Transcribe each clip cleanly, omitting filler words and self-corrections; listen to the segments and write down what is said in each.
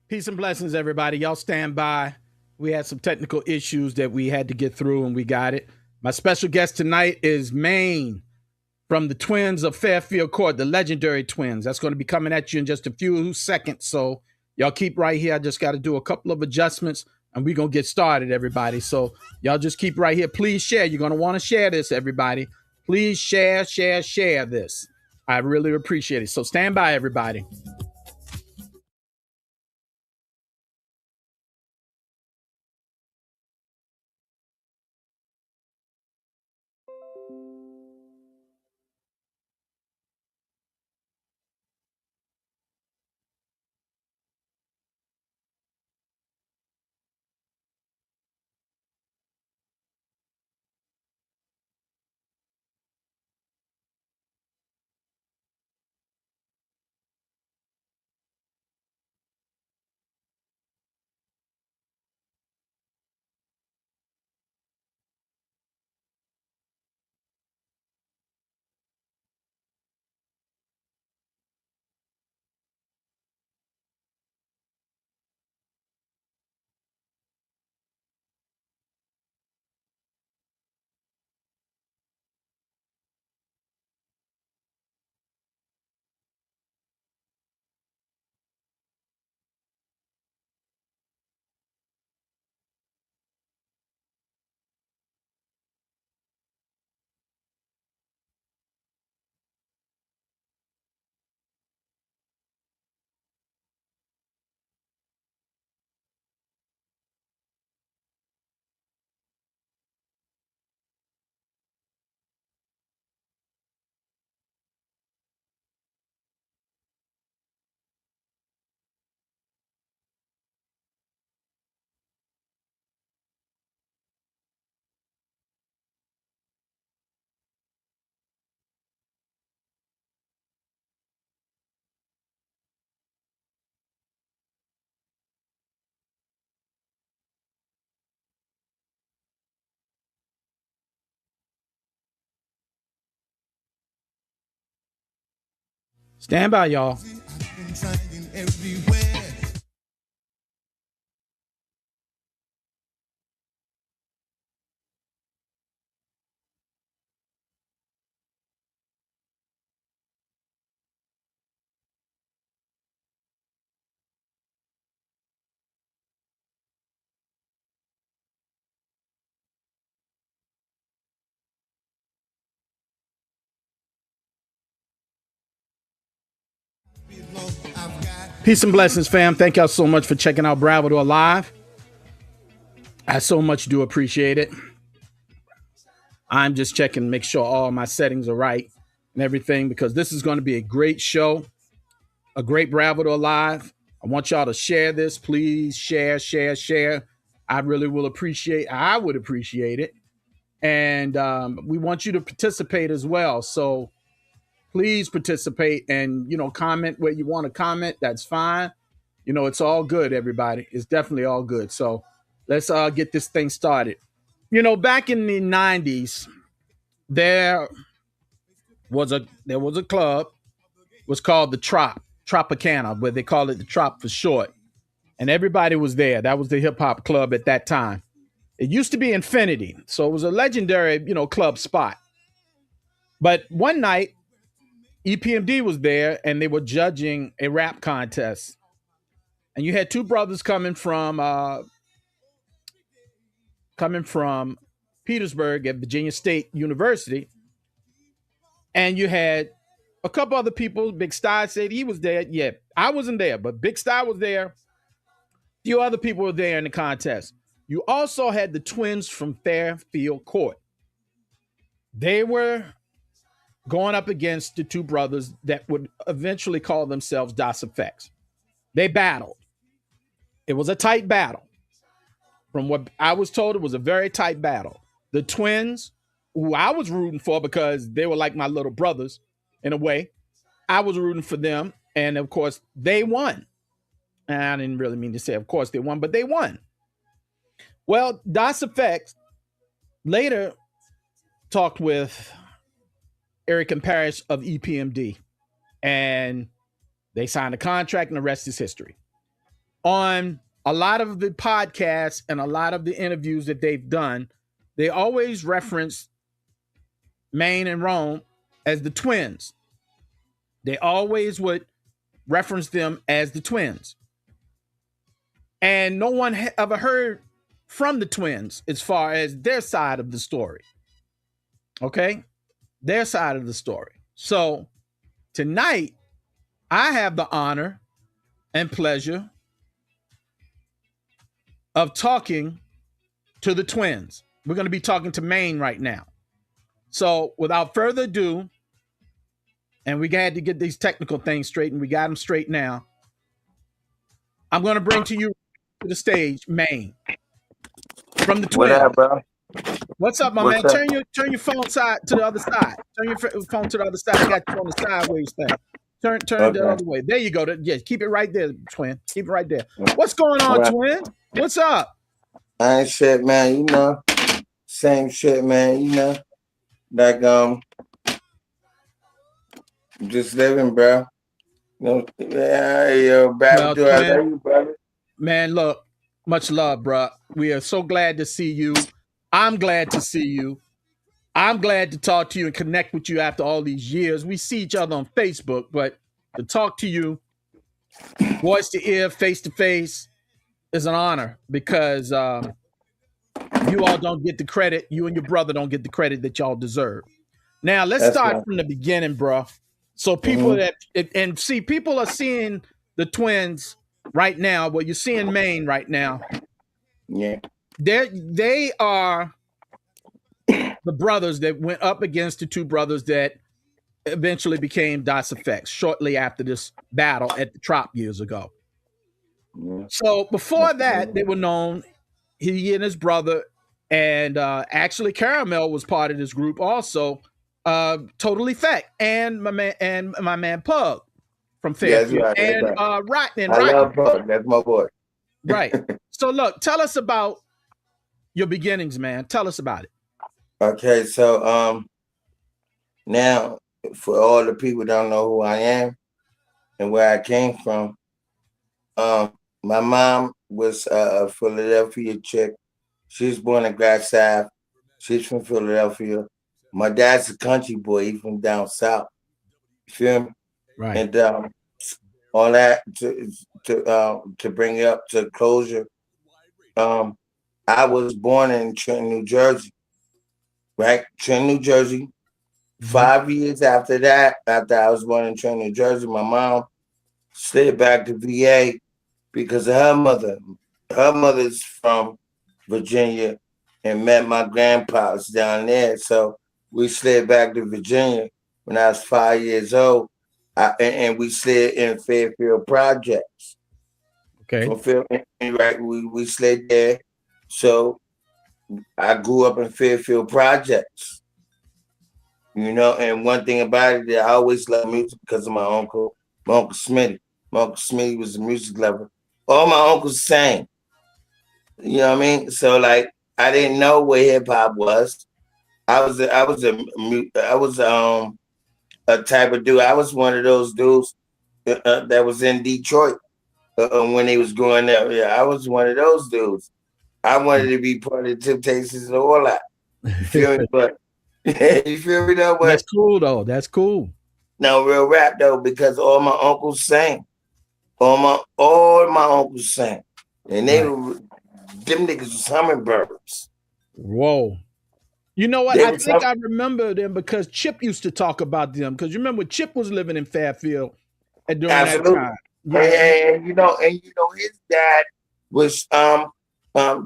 Peace and blessings, everybody. Y'all stand by. We had some technical issues that we had to get through, and we got it. My special guest tonight is Maine from the twins of Fairfield Court, the legendary twins. That's going to be coming at you in just a few seconds. So y'all keep right here. I just got to do a couple of adjustments, and we're going to get started, everybody. So y'all just keep right here. Please share. You're going to want to share this, everybody. Please share this. I really appreciate it. So stand by, everybody. Stand by, y'all. Peace and blessings, fam. Thank y'all so much for checking out Bravador Live. I so much do appreciate it. I'm just checking, make sure all my settings are right and everything, because this is going to be a great show, a great Bravador Live. I want y'all to share this. Please share. I really will appreciate. I would appreciate it. And we want you to participate as well. So please participate and, comment where you want to comment. That's fine. It's all good, everybody. It's definitely all good. So let's get this thing started. Back in the 90s, there was a club, was called the Tropicana, but they call it the Trop for short. And everybody was there. That was the hip hop club at that time. It used to be Infinity. So it was a legendary, club spot. But one night, EPMD was there and they were judging a rap contest. And you had two brothers coming from Petersburg at Virginia State University. And you had a couple other people. Big Sty said he was there. Yeah, I wasn't there, but Big Sty was there. A few other people were there in the contest. You also had the twins from Fairfield Court. They were going up against the two brothers that would eventually call themselves Das Effects. They battled. It was a tight battle. From what I was told, it was a very tight battle. The twins, who I was rooting for because they were like my little brothers in a way, I was rooting for them. And of course, they won. And I didn't really mean to say, of course, they won, but they won. Well, Das Effects later talked with Eric and Parrish of EPMD, and they signed a contract, and the rest is history. on a lot of the podcasts and a lot of the interviews that they've done, they always reference Maine and Rome as the twins. They always would reference them as the twins. And no one ever heard from the twins as far as their side of the story. Okay? Their side of the story. So tonight, I have the honor and pleasure of talking to the twins. We're going to be talking to Maine right now. So without further ado, and we had to get these technical things straight, and we got them straight now, I'm going to bring to you to the stage Maine from the twins. What up, bro? What's up, my man? Turn your phone side to the other side. Turn your phone to the other side. I got you on the sideways thing. Turn okay. The other way. There you go. Yeah, keep it right there, twin. Keep it right there. What's going on, twin? What's up? I ain't shit, man. You know, same shit, man. You know, like just living, bro. You know, yo, Bravador, I love you, brother. Man, look, much love, bro. We are so glad to see you. I'm glad to see you. I'm glad to talk to you and connect with you after all these years. We see each other on Facebook, but to talk to you, voice to ear, face to face, is an honor because you all don't get the credit. You and your brother don't get the credit that y'all deserve. Now, let's start from the beginning, bro. So people people are seeing the twins right now. Well, you're seeing Maine right now. Yeah. They are the brothers that went up against the two brothers that eventually became Das Effects shortly after this battle at the Trop years ago. Yeah. So before that, they were known, he and his brother, and actually Caramel was part of this group also, Total Effect, and my man Pug from Fairfield, and Rotten. I love Pug. That's my boy. Right. So look, tell us about your beginnings, man. Tell us about it. Okay, so now for all the people that don't know who I am and where I came from, my mom was a Philadelphia chick. She was born in Grass Ave. She's from Philadelphia. My dad's a country boy. He's from down south. You feel me? Right. And all that to bring it up to closure. I was born in Trenton, New Jersey. Right? Trenton, New Jersey. Mm-hmm. 5 years after that, after I was born in Trenton, New Jersey, my mom slid back to VA because of her mother. Her mother's from Virginia and met my grandpas down there. So we slid back to Virginia when I was 5 years old. And we slid in Fairfield projects. Okay. Right, we slid there. So I grew up in Fairfield projects. You know, and one thing about it, I always loved music because of my uncle Smitty. My Uncle Smitty was a music lover. All my uncles sang. You know what I mean? So like, I didn't know what hip hop was. I was a type of dude. I was one of those dudes that was in Detroit when they was growing up. Yeah, I was one of those dudes. I wanted to be part of Temptations and all that. You feel me? But you feel me though? But that's cool though. That's cool. No, real rap though, because all my uncles sang. All my uncles sang. And they were them niggas was hummingbirds. Whoa. You know what? I think I remember them because Chip used to talk about them. Because you remember Chip was living in Fairfield during that time. Yeah. And you know his dad was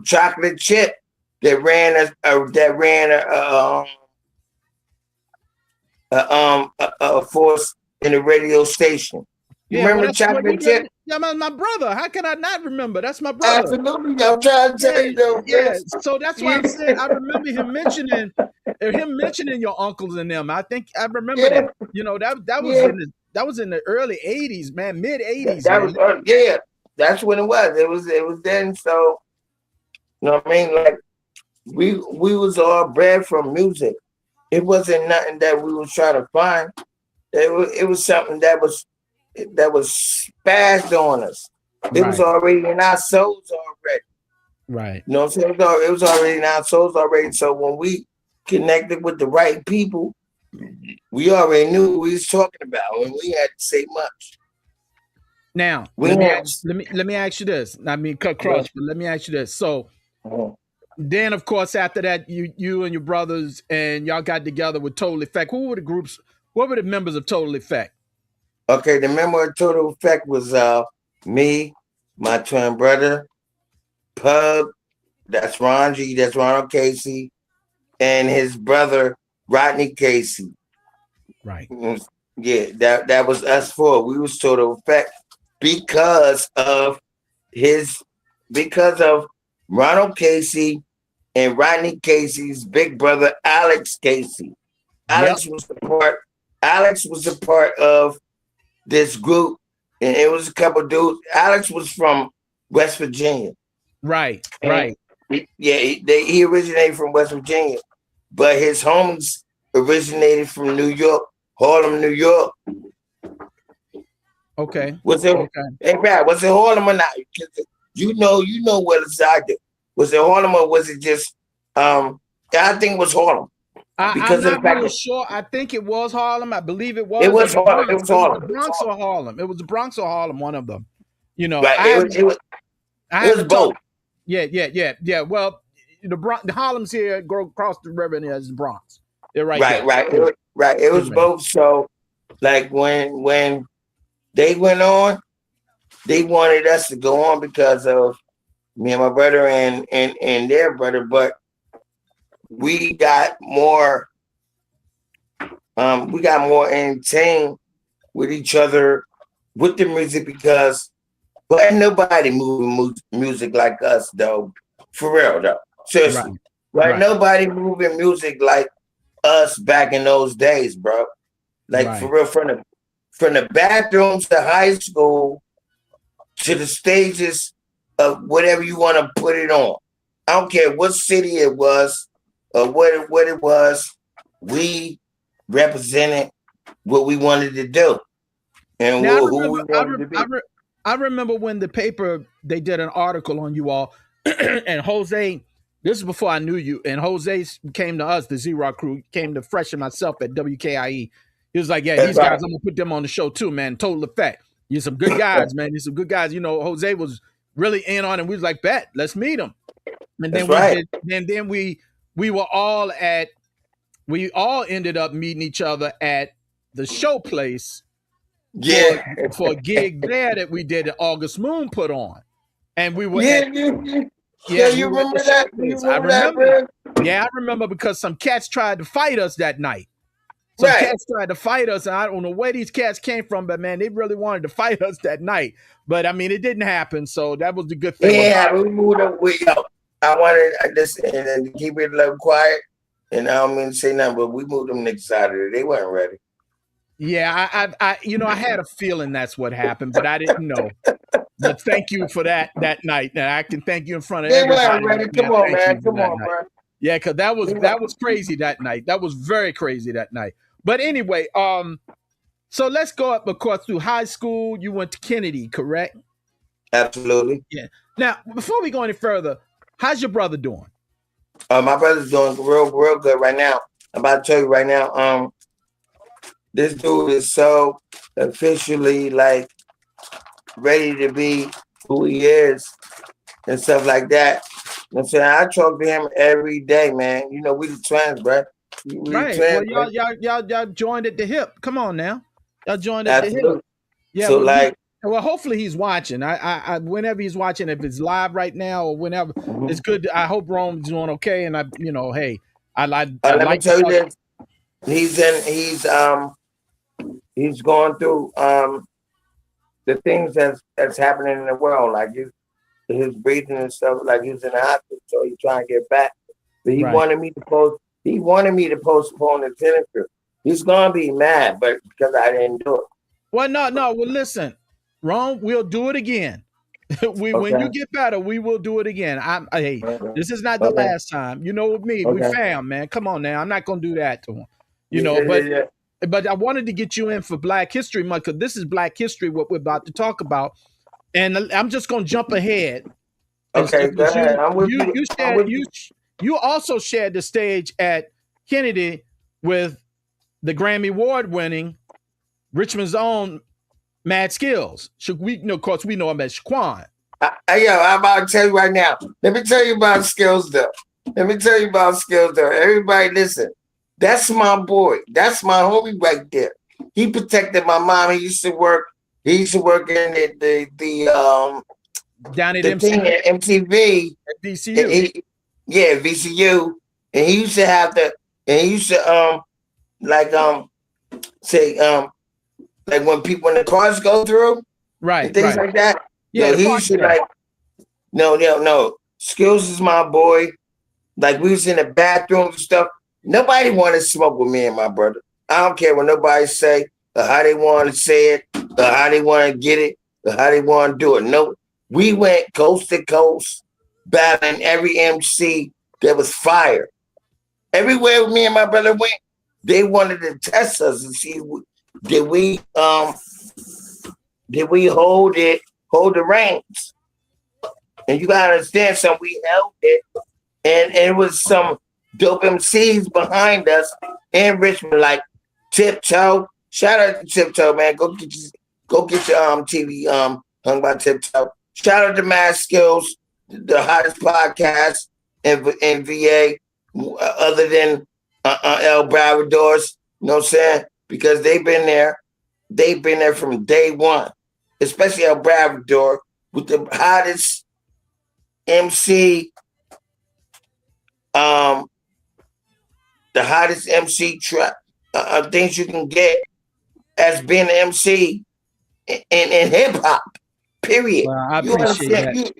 Chocolate Chip that ran a force in the radio station. You remember Chocolate Chip? Yeah, my brother. How can I not remember? That's my brother. Absolutely. I'm trying to tell you though. Yeah. So that's why I'm saying I remember him mentioning your uncles and them. I think I remember that. You know, that was in the early 80s, man, mid 80s. That's when it was. It was then. So you know what I mean? Like we was all bred from music. It wasn't nothing that we was trying to find. It was something that was spazzed on us. It was already in our souls already. Right. You know what I'm saying? It was already in our souls already. So when we connected with the right people, we already knew what we was talking about, and we had to say much. Now, let me ask you this. I mean, cut cross, but let me ask you this. So then, of course, after that, you and your brothers and y'all got together with Total Effect. Who were the groups? What were the members of Total Effect? Okay, the member of Total Effect was me, my twin brother, Pub, that's Ron G, that's Ronald Casey, and his brother Rodney Casey. Right. Yeah, that was us four. We was Total Effect because of Ronald Casey and Rodney Casey's big brother Alex Casey. Alex was a part of this group, and it was a couple dudes. Alex was from West Virginia. Right. He originated from West Virginia, but his homies originated from New York, Harlem, New York. Okay. Was it Hey, Brad, was it Harlem or not? You know what it's out there. Was it Harlem or was it just I think it was Harlem. I'm not really sure. I think it was Harlem. I believe it was. It was Harlem. It was Harlem. The Bronx or Harlem. It was the Bronx or Harlem. One of them. You know, right. It was both. Yeah. Well, the Harlem's here, go across the river, and there's the Bronx. They're right. Right. It was both. So, like when they went on, they wanted us to go on because of me and my brother and their brother, but we got more in tune with each other with the music because ain't nobody moving music like us though. For real though. Seriously. Right. Nobody moving music like us back in those days, bro. Like for real, from the bathrooms to high school to the stages of whatever you want to put it on. I don't care what city it was or what it was. We represented what we wanted to do and who we wanted to be. I remember when the paper, they did an article on you all and Jose, this is before I knew you, and Jose came to us, the Z-Rock crew, came to Fresh and myself at WKIE. He was like, yeah, these guys, I'm going to put them on the show too, man. Total Effect. You're some good guys, man. You're some good guys. You know, Jose was really in on it. We was like, bet, let's meet him. And then we all ended up meeting each other at the show place for a gig there that we did that August Moon put on. And we were you remember that? I remember. Yeah, I remember because some cats tried to fight us that night. Cats tried to fight us, and I don't know where these cats came from, but man, they really wanted to fight us that night. But I mean, it didn't happen, so that was the good thing. Yeah, we moved up. I wanted this and to keep it a little quiet, and I don't mean to say nothing, but we moved them next Saturday. They weren't ready. Yeah, I had a feeling that's what happened, but I didn't know. But thank you for that night. Now I can thank you in front of everybody. They weren't ready. Come on, man. Come on, bro. Yeah, because that was crazy that night. That was very crazy that night. But anyway, so let's go up, of course, through high school. You went to Kennedy, correct? Absolutely. Yeah. Now, before we go any further, how's your brother doing? My brother's doing real good right now. I'm about to tell you right now. This dude is so officially like ready to be who he is and stuff like that. You know what I'm saying? I talk to him every day, man. You know, we the twins, bro. Right. Twins, well, y'all joined at the hip. Come on now. Y'all joined at the hip. Yeah. So well, hopefully he's watching. I whenever he's watching, if it's live right now or whenever, it's good. I hope Rome's doing okay. And let me tell you this. He's going through the things that's happening in the world, like his breathing and stuff, like he's in the hospital, so he's trying to get back. But he wanted me to postpone the tennis trip. He's gonna be mad, but because I didn't do it. Well, no. Well, listen, Rome, we'll do it again. When you get better, we will do it again. This is not the last time. You know, with me, we fam, man. Come on now, I'm not gonna do that to him. You know, but I wanted to get you in for Black History Month because this is Black History, what we're about to talk about. And I'm just gonna jump ahead. Okay, go ahead. I'm with You you. you I'm shared with you. you also shared the stage at Kennedy with the Grammy Award winning Richmond's own Mad Skills. Of course, we know him as Shaquan. Yo, I'm about to tell you right now. Let me tell you about Skills though. Everybody listen. That's my boy. That's my homie right there. He protected my mom. He used to work in Down at the thing at MTV. VCU. Yeah, VCU. And he used to have he used to like say like when the cars go through and things like that. Yeah, he used to like no. Skills is my boy. Like we was in the bathrooms and stuff. Nobody wanted to smoke with me and my brother. I don't care what nobody say or how they want to say it or how they want to get it or how they want to do it. No, we went coast to coast, battling every MC that was fire. Everywhere me and my brother went, they wanted to test us and see did we hold the reins. And you gotta understand something, we held it. And it was some dope MCs behind us in Richmond, like Tiptoe. Shout out to Tiptoe, man. Go get your TV hung by Tiptoe. Shout out to Mad Skills, the hottest podcast in VA, other than El Bravadors. You know what I'm saying? Because they've been there from day one, especially El Bravador with the hottest MC. The hottest MC things you can get as being an MC in hip hop. Period. Well, I appreciate that.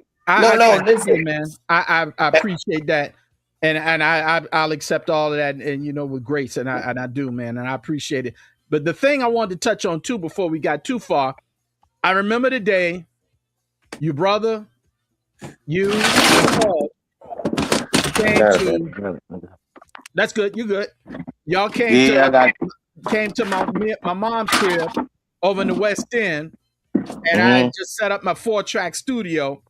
Listen, man. I appreciate that, and I'll accept all of that, and with grace, and I do, man, and I appreciate it. But the thing I wanted to touch on too before we got too far, I remember the day your brother, you, Paul, came to. That's good. You good? Y'all came to my mom's crib over in the West End, and I just set up my 4-track studio,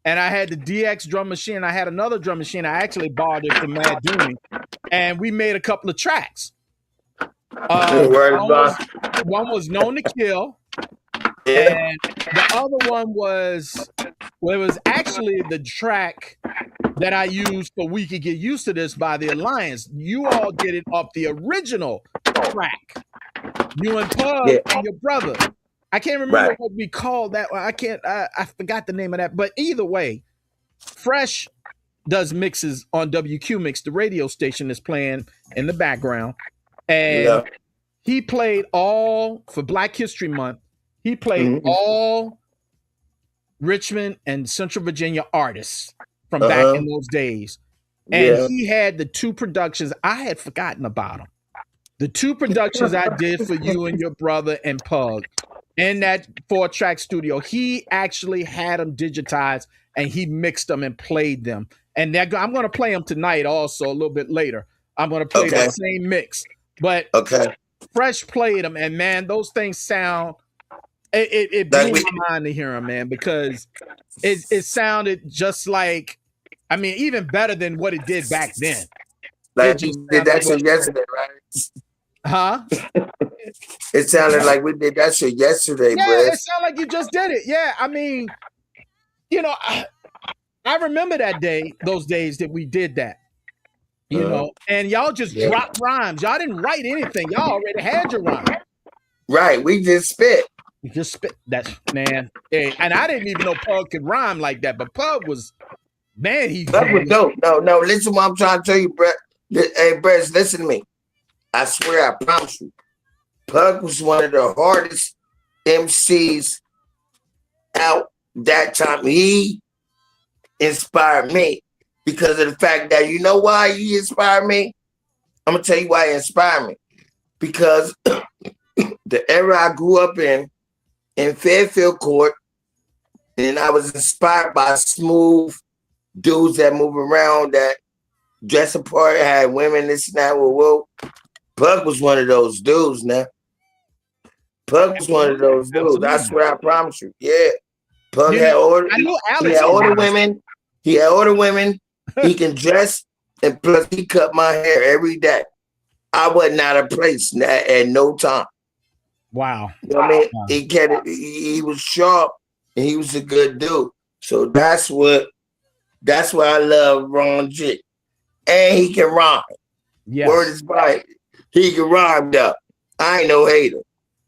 and I had the DX drum machine. I had another drum machine. I actually borrowed it from Mad Dooney, and we made a couple of tracks. One was Known to Kill, and the other one was it was actually the track that I used for We Could Get Used to This by the Alliance. You all did it off the original track. You and Pug and your brother. I can't remember what we called that. I forgot the name of that. But either way, Fresh does mixes on WQ Mix, the radio station that's playing in the background. And he played all, for Black History Month, he played all Richmond and Central Virginia artists from back in those days. And he had the 2 productions. I had forgotten about them. The 2 productions I did for you and your brother and Pug in that 4-track studio, he actually had them digitized and he mixed them and played them. And I'm going to play them tonight also a little bit later. I'm going to play the same mix. But Fresh played them, and man, those things sound, it blew my mind to hear them, man, because it sounded just like, I mean, even better than what it did back then. Like we did that shit yesterday, right? Huh? It sounded like we did that shit yesterday, bro. Yeah, it sounded like you just did it. Yeah, I mean, I remember those days that we did that. And y'all just dropped rhymes. Y'all didn't write anything. Y'all already had your rhyme. Right, we just spit. You just spit. That's, man. Hey, and I didn't even know Pug could rhyme like that, but Pug was, man, Pug was dope. No, listen what I'm trying to tell you, Brett. Hey, Brett, listen to me. I swear, I promise you. Pug was one of the hardest MCs out that time. He inspired me because of the fact that, you know why he inspired me? I'm going to tell you why he inspired me. Because the era I grew up in Fairfield Court, and I was inspired by smooth dudes that move around, that dress apart, had women, this and that. Whoa. Pug was one of those dudes, now. Pug was one of those dudes. I swear, I promise you. Yeah. Pug You had know, order. I knew He Alex had was older nice. women. He had older women. He can dress, and plus he cut my hair every day. I wasn't out of place at no time. Wow. You know what I mean? Wow. He kept it, he was sharp and he was a good dude. So that's why I love Ron G. And he can rhyme. Yes. Word is right. He can rhyme though. I ain't no hater.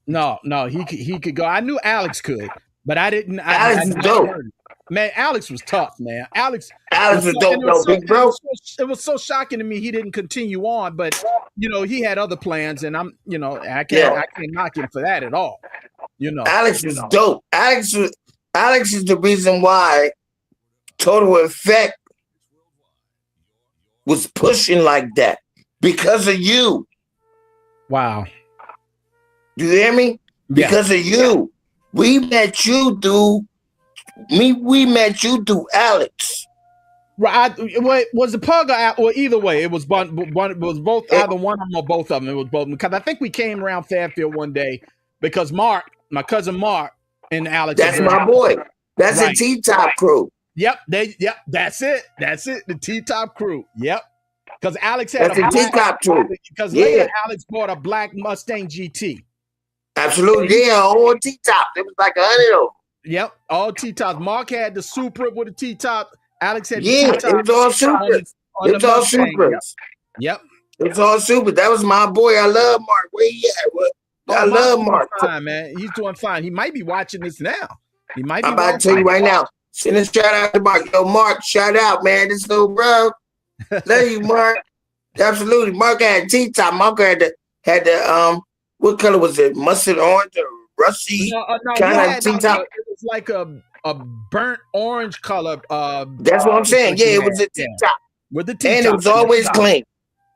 No, he could go. I knew Alex could, but I didn't. Alex I is never dope. heard it. Man, Alex was tough, man. Alex Alex was is so, dope and though, big bro. it was so shocking to me he didn't continue on, but you know, he had other plans, and I can't knock him for that at all. You know. Alex is dope. Alex is the reason why Total Effect was pushing like that. Because of you. Wow. You hear me? Because of you. We met you through Alex. Right. Was the Pug or either way? It was both either one of them or both of them. It was both because I think we came around Fairfield one day because Mark, my cousin Mark, and Alex. That's my boy. That's right. a T-Top crew. Yep. That's it. The T-Top crew. Yep. Because Alex had a T-Top crew. Because later Alex bought a black Mustang GT. Absolutely. Yeah, all T-Top. It was like 100 of them. Yep. All T-Tops. Mark had the Supra with a T-Top. Alex had the T-Top. It was all Supras. It was all Supras. Yep. It was all super. That was my boy. I love Mark. Where he at? I love Mark. Fine, man. He's doing fine. He might be watching this now. He might be. I'm about to tell you right now. Send a shout out to Mark. Yo, Mark, shout out, man. This little bro. Love you, Mark. Absolutely. Mark had T-Top. Mark had the what color was it? Mustard orange or rusty kind of T-Top? It was like a burnt orange color. That's what I'm saying. Yeah, it was a T-Top. With the T-Top. And it was always clean.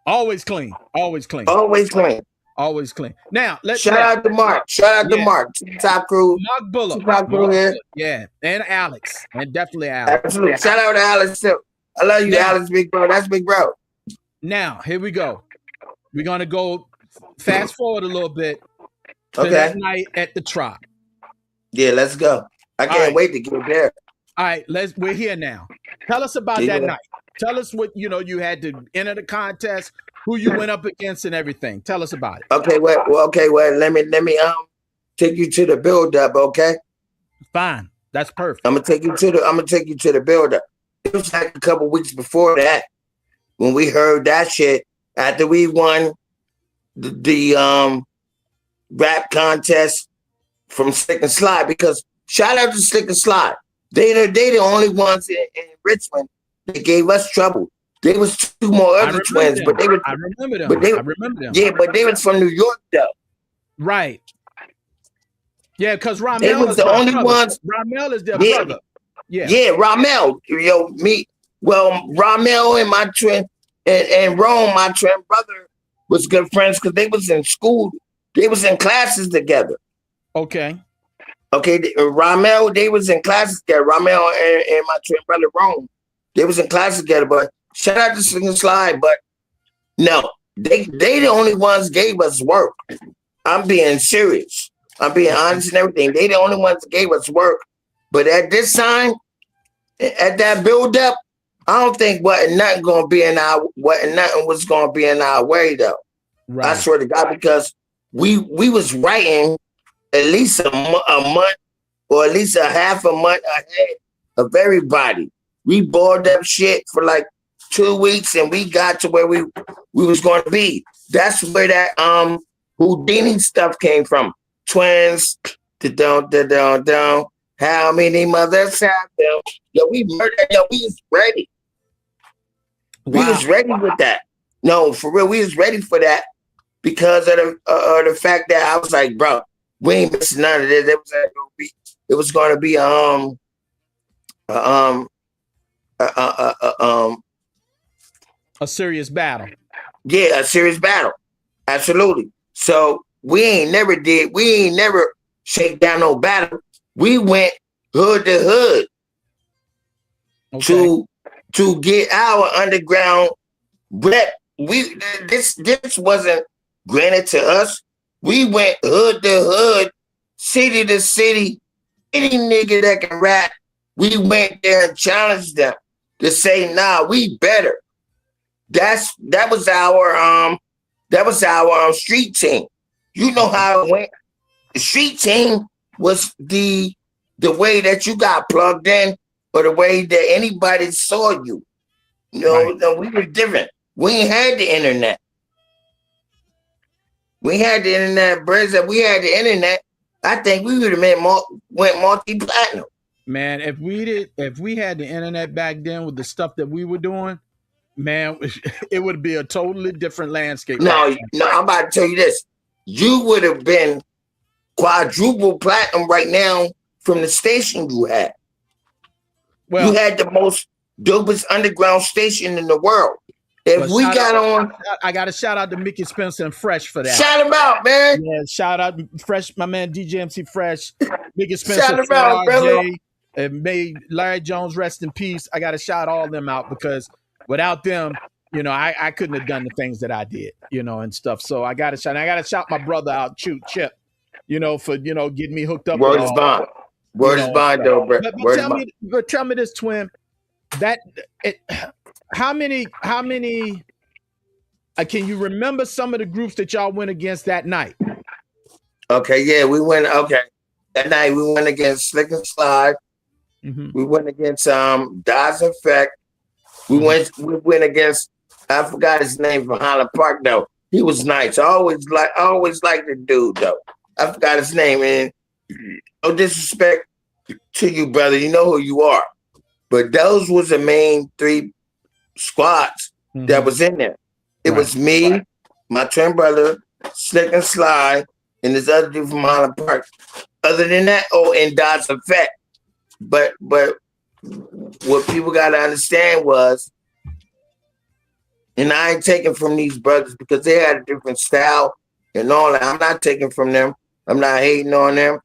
Always clean. Always clean. Always clean. Always clean. Now, let's shout out to Mark. Shout out to Mark. T-Top crew. Mark Bullock. T-Top crew here. Yeah. And Alex. And definitely Alex. Absolutely. Shout out to Alex too. I love you, Alex, big bro. That's big bro. Now, here we go. We're going to go fast forward a little bit to that night at the Trop. Yeah, let's go. I can't wait to get there. All right, we're here now. Tell us about that night. Tell us what, you had to enter the contest, who you went up against and everything. Tell us about it. Okay, well, let me take you to the build up, okay? Fine. That's perfect. I'm gonna take you to the build up. It was like a couple weeks before that when we heard that shit after we won the rap contest from Slick and Slide, because shout out to Slick and Slide. They the only ones in Richmond that gave us trouble. There was two more other twins, but they were. I remember them. I remember them. Yeah, but they was from New York though. Right. Yeah, because Ramel they was the only ones. Ramel is their brother. Yeah, Ramel. Ramel and my twin and Rome, my twin brother, was good friends because they was in school. They was in classes together. Okay. Ramel, they was in classes together. Ramel and my twin brother Rome, they was in classes together. But shout out to Slick and Slide, but no, they the only ones gave us work. I'm being serious. I'm being honest and everything. They the only ones that gave us work. But at this time, at that build up, I don't think nothing was gonna be in our way though. Right. I swear to God, because we was writing at least a month or at least a half a month ahead of everybody. We bored up shit for like 2 weeks and we got to where we was going to be. That's where that Houdini stuff came from. Twins, down. How many mothers have them? Yo, we murdered. Yo, we was ready. Wow. We was ready with that. No, for real, we was ready for that because of the fact that I was like, bro, we ain't missing none of this. It was going to be a serious battle. Yeah, a serious battle. Absolutely. So we ain't never shake down no battle. We went hood to hood to get our underground rep. This wasn't granted to us. We went hood to hood, city to city, any nigga that can rap, we went there and challenged them to say, nah, we better. That was our street team. You know how it went. The street team was the way that you got plugged in, or the way that anybody saw you. You know, Right. no, we were different. We ain't had the internet. We had the internet, Briz. If we had the internet, I think we would have went multi-platinum. Man, if we had the internet back then with the stuff that we were doing, man, it would be a totally different landscape. No, I'm about to tell you this. You would have been quadruple platinum right now from the station you had. Well, you had the most dopest underground station in the world. If we got on, I got to shout out to Mickey Spencer and Fresh for that. Shout him out, man. Yeah, shout out Fresh, my man DJ MC Fresh, Mickey Spencer, shout him out, RJ, and may Larry Jones rest in peace. I got to shout all them out, because without them, you know, I couldn't have done the things that I did, you know, and stuff. So I got to shout my brother out, Chip, you know, for, you know, getting me hooked up. Word is bond. Word is bond, though, bro. But tell me this, twin. How many? Can you remember some of the groups that y'all went against that night? Okay, yeah, we went. Okay, that night we went against Slick and Slide. Mm-hmm. We went against Das Effect. We went against, I forgot his name, from Highland Park though. He was nice. I always liked the dude though. I forgot his name, and no disrespect to you, brother. You know who you are. But those was the main three squads that was in there. It was me, my twin brother, Slick and Sly, and this other dude from Highland Park. Other than that, and Das Effect. But what people got to understand was, and I ain't taking from these brothers because they had a different style and all that. I'm not taking from them. I'm not hating on them.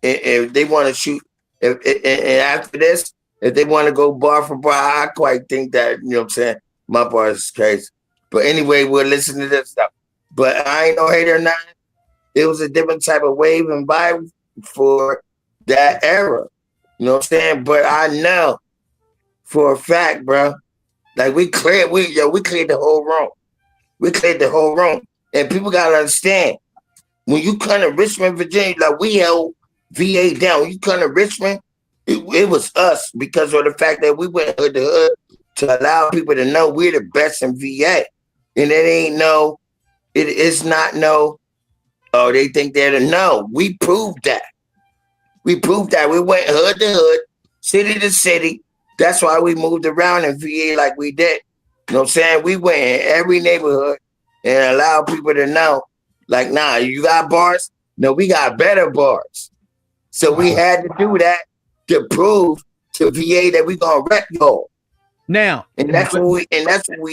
If they want to shoot, and after this, if they want to go bar for bar, I quite think that, you know what I'm saying, my bar is crazy. But anyway, we'll listen to this stuff. But I ain't no hater or nothing. It was a different type of wave and vibe for that era. You know what I'm saying? But I know for a fact, bro, like we cleared the whole room. We cleared the whole room. And people gotta understand, when you come to Richmond, Virginia, like we held VA down. When you come to Richmond, it was us because of the fact that we went hood to hood to allow people to know we're the best in VA. And it's not oh, they think they're the no. We proved that. We proved that. We went hood to hood, city to city. That's why we moved around in VA like we did. You know what I'm saying? We went in every neighborhood and allowed people to know, like, nah, you got bars? No, we got better bars. So we had to do that to prove to VA that we gonna wreck y'all. Now, and that's what we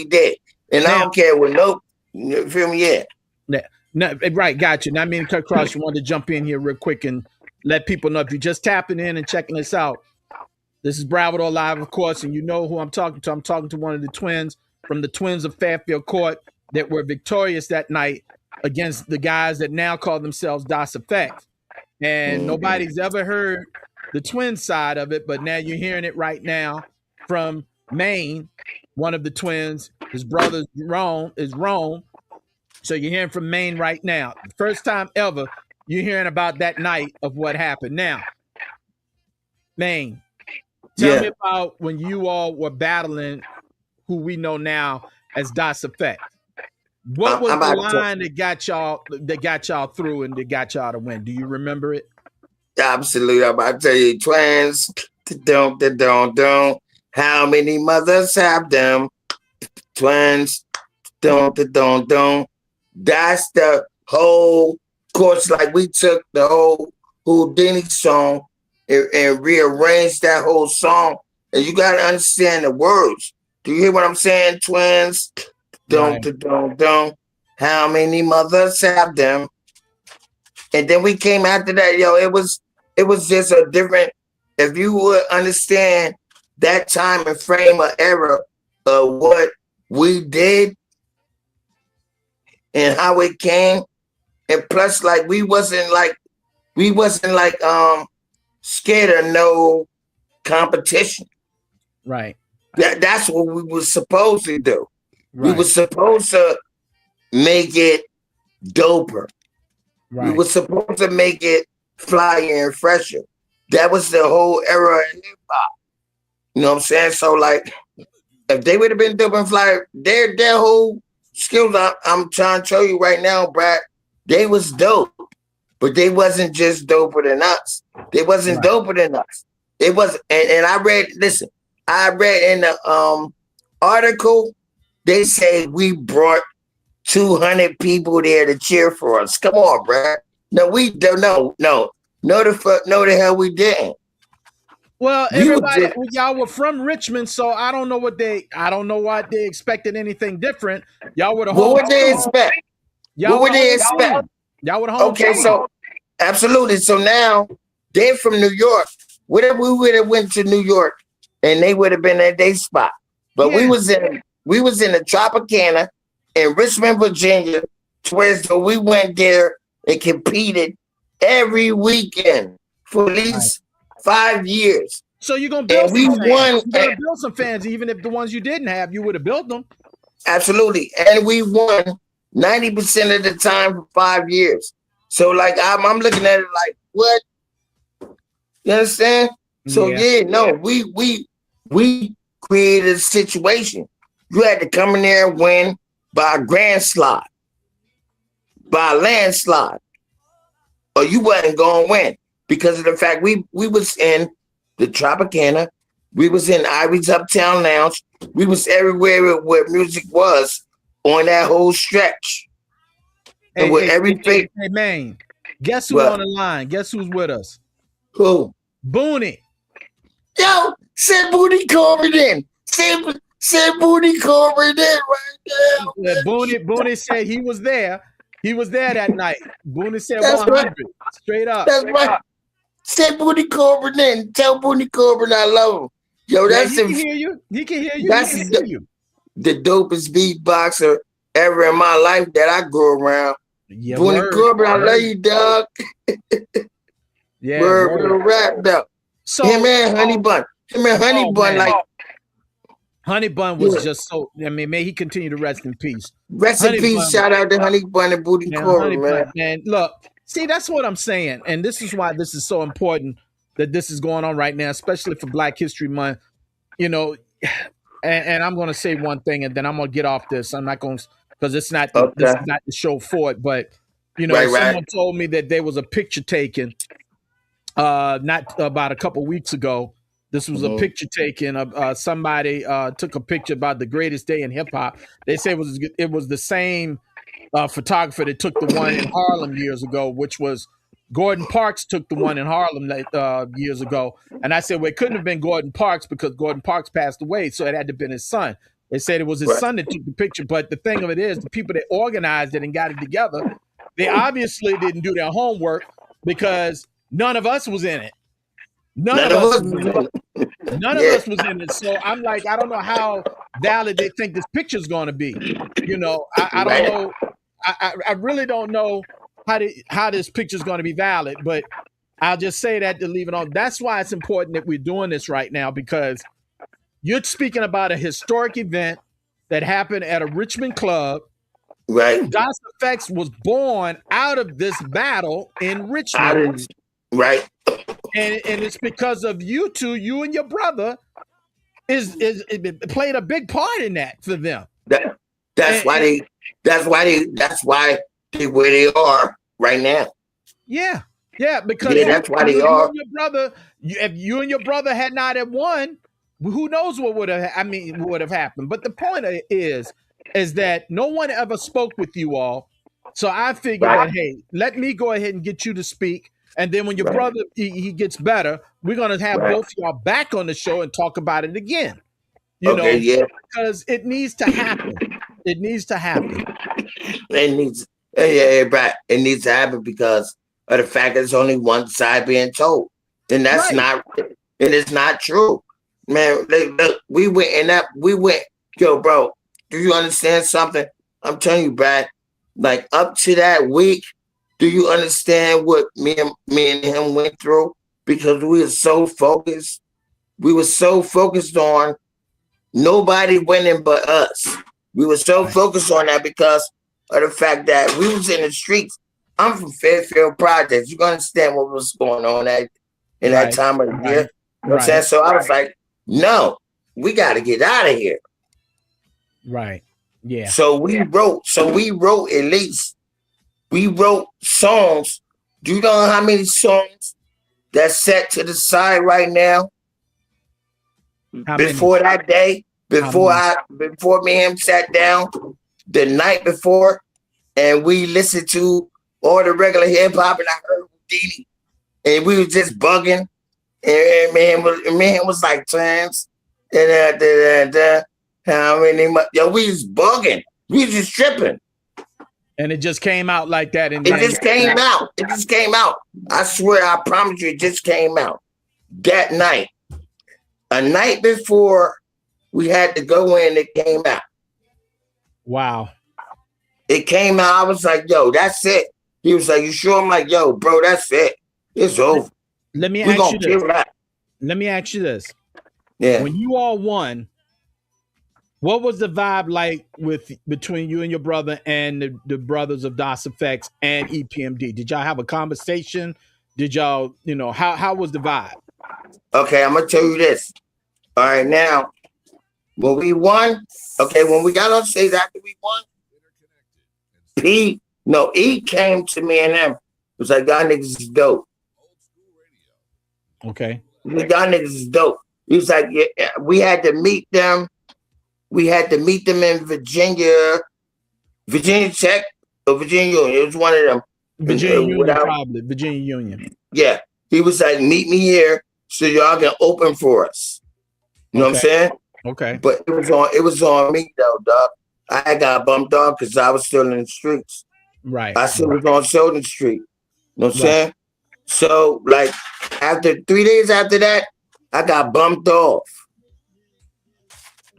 did. And now, I don't care what you feel me? Yeah. No, right, got you. Now, I mean, Kurt Cross, you wanted to jump in here real quick and let people know, if you're just tapping in and checking this out. This is Bravador Live, of course, and you know who I'm talking to. I'm talking to one of the twins from the Twins of Fairfield Court that were victorious that night against the guys that now call themselves Das Effect. And nobody's ever heard the twin side of it, but now you're hearing it right now from Maine, one of the twins. His brother is Rome. So you're hearing from Maine right now. First time ever you're hearing about that night of what happened. Now, Maine, tell me about when you all were battling who we know now as Das Effect. What was the line that got y'all through and that got y'all to win? Do you remember it? Absolutely. I'm about to tell you, twins. Don't. How many mothers have them? Twins. Don't. That's the whole course. Like we took the whole Houdini song and rearranged that whole song. And you got to understand the words. Do you hear what I'm saying? Twins. Don't. How many mothers have them? And then we came after that. Yo, it was just a different, if you would understand that time and frame of era of what we did and how it came. And plus, like we wasn't like scared of no competition. Right. That's what we were supposed to do. Right. We were supposed to make it doper. Right. We were supposed to make it flyer and fresher. That was the whole era in hip hop. You know what I'm saying? So like, if they would have been dope and flyer, their whole skills I'm trying to show you right now, Brad, they was dope. But they wasn't just doper than us. They wasn't doper than us. It was, and I read in the article, they say we brought 200 people there to cheer for us. Come on, Brad. No, we don't. No, the hell we didn't. Well, everybody, y'all were from Richmond, so I don't know what they expected anything different. Y'all were the home. What would they expect? What would they expect? Y'all were the home. Okay, so absolutely. So now they're from New York. What if we would have went to New York and they would have been at their spot? But we was in the Tropicana in Richmond, Virginia, where so we went there and competed every weekend for at least 5 years. So you're gonna build some fans. You're gonna build some fans, even if the ones you didn't have, you would have built them. Absolutely, and we won 90% of the time for 5 years. So like I'm looking at it like, what? You understand? So we created a situation. You had to come in there and win by a landslide, or you wasn't gonna win because of the fact we was in the Tropicana, we was in Ivy's Uptown Lounge, we was everywhere where music was on that whole stretch. And with everything. Hey man, guess who's on the line? Guess who's with us? Who? Booney. Yo, send Booney Corbin in. Send Booney Corbin in right now. Yeah, Booney said he was there. He was there that night. Booney said 100. Right. Straight up. That's right. Send Booney Corbin in. Tell Booney Corbin I love him. Yo, that's he can hear you. He can hear you. That's the dopest beatboxer ever in my life that I grew around. Yeah, Booney Corbin, I love you, dog. Yeah, word rap though. So him and Honey Bun. Honey Bun was just so. I mean, may he continue to rest in peace. Rest in peace. Shout out to Honey Bun and Booney Corbin, man. And look, see, that's what I'm saying, and this is why this is so important that this is going on right now, especially for Black History Month. You know, and I'm going to say one thing, and then I'm going to get off this. I'm not going to, because it's not this is not the show for it. But you know, someone told me that there was a picture taken, not about a couple weeks ago. This was a picture taken of somebody took a picture about the greatest day in hip hop. They say it was the same photographer that took the one in Harlem years ago, which was Gordon Parks took the one in Harlem years ago. And I said, well, it couldn't have been Gordon Parks because Gordon Parks passed away, so it had to have been his son. They said it was his son that took the picture, but the thing of it is, the people that organized it and got it together, they obviously didn't do their homework because none of us was in it. None of us was in it. So I'm like, I don't know how valid they think this picture is going to be. You know, I don't know. I really don't know how this picture is going to be valid, but I'll just say that to leave it on. That's why it's important that we're doing this right now, because you're speaking about a historic event that happened at a Richmond club. Right. Das Effects was born out of this battle in Richmond. Right. And it's because of you two, you and your brother, it played a big part in that for them. That's why they where they are right now. Yeah, because that's why they are. Your brother, if you and your brother had not have won, who knows what would have happened. But the point is that no one ever spoke with you all, so I figured that, hey, let me go ahead and get you to speak. And then when your brother he gets better, we're gonna have both of y'all back on the show and talk about it again. You know, because it needs to happen. It needs to happen. It needs to happen because of the fact that there's only one side being told, and that's it's not true, man. Look, we went. Yo, bro, do you understand something? I'm telling you, Brad. Like up to that week. Do you understand what me and him went through? because we were so focused. We were so focused on nobody winning but us. We were so focused on that because of the fact that we was in the streets. I'm from Fairfield Projects. You can understand what was going on in that time of the year. You know what I'm saying? So I was like, no, we got to get out of here. Right. Yeah. So we wrote at least, we wrote songs. Do you know how many songs that's set to the side right now? Before that day, before me and him sat down the night before, and we listened to all the regular hip hop, and I heard Houdini, and we was just bugging, and man was like trans, and how many? Yo, we was bugging, we was just tripping, and it just came out like that, and it just came out. It just came out. I swear, I promise you, it just came out that night. A night before we had to go in, it came out. Wow. It came out. I was like, yo, that's it. He was like, you sure? I'm like, yo, bro, that's it. It's over. Let me ask you this. Yeah. When you all won, what was the vibe like between you and your brother and the brothers of DOS Effects and EPMD? Did y'all have a conversation? Did y'all, how was the vibe? Okay, I'm going to tell you this. All right, now, when we won, when we got on stage after we won, E came to me and him. It was like, y'all niggas is dope. Okay. Y'all niggas is dope. He was like, yeah, we had to meet them. We had to meet them in Virginia Tech or Virginia Union. It was one of them. Virginia Union, probably. Virginia Union. Yeah. He was like, meet me here so y'all can open for us. You know what I'm saying? Okay. But it was on me though, dog. I got bumped off because I was still in the streets. Right. I still was on Sheldon Street. You know what I'm saying? So like after 3 days after that, I got bumped off.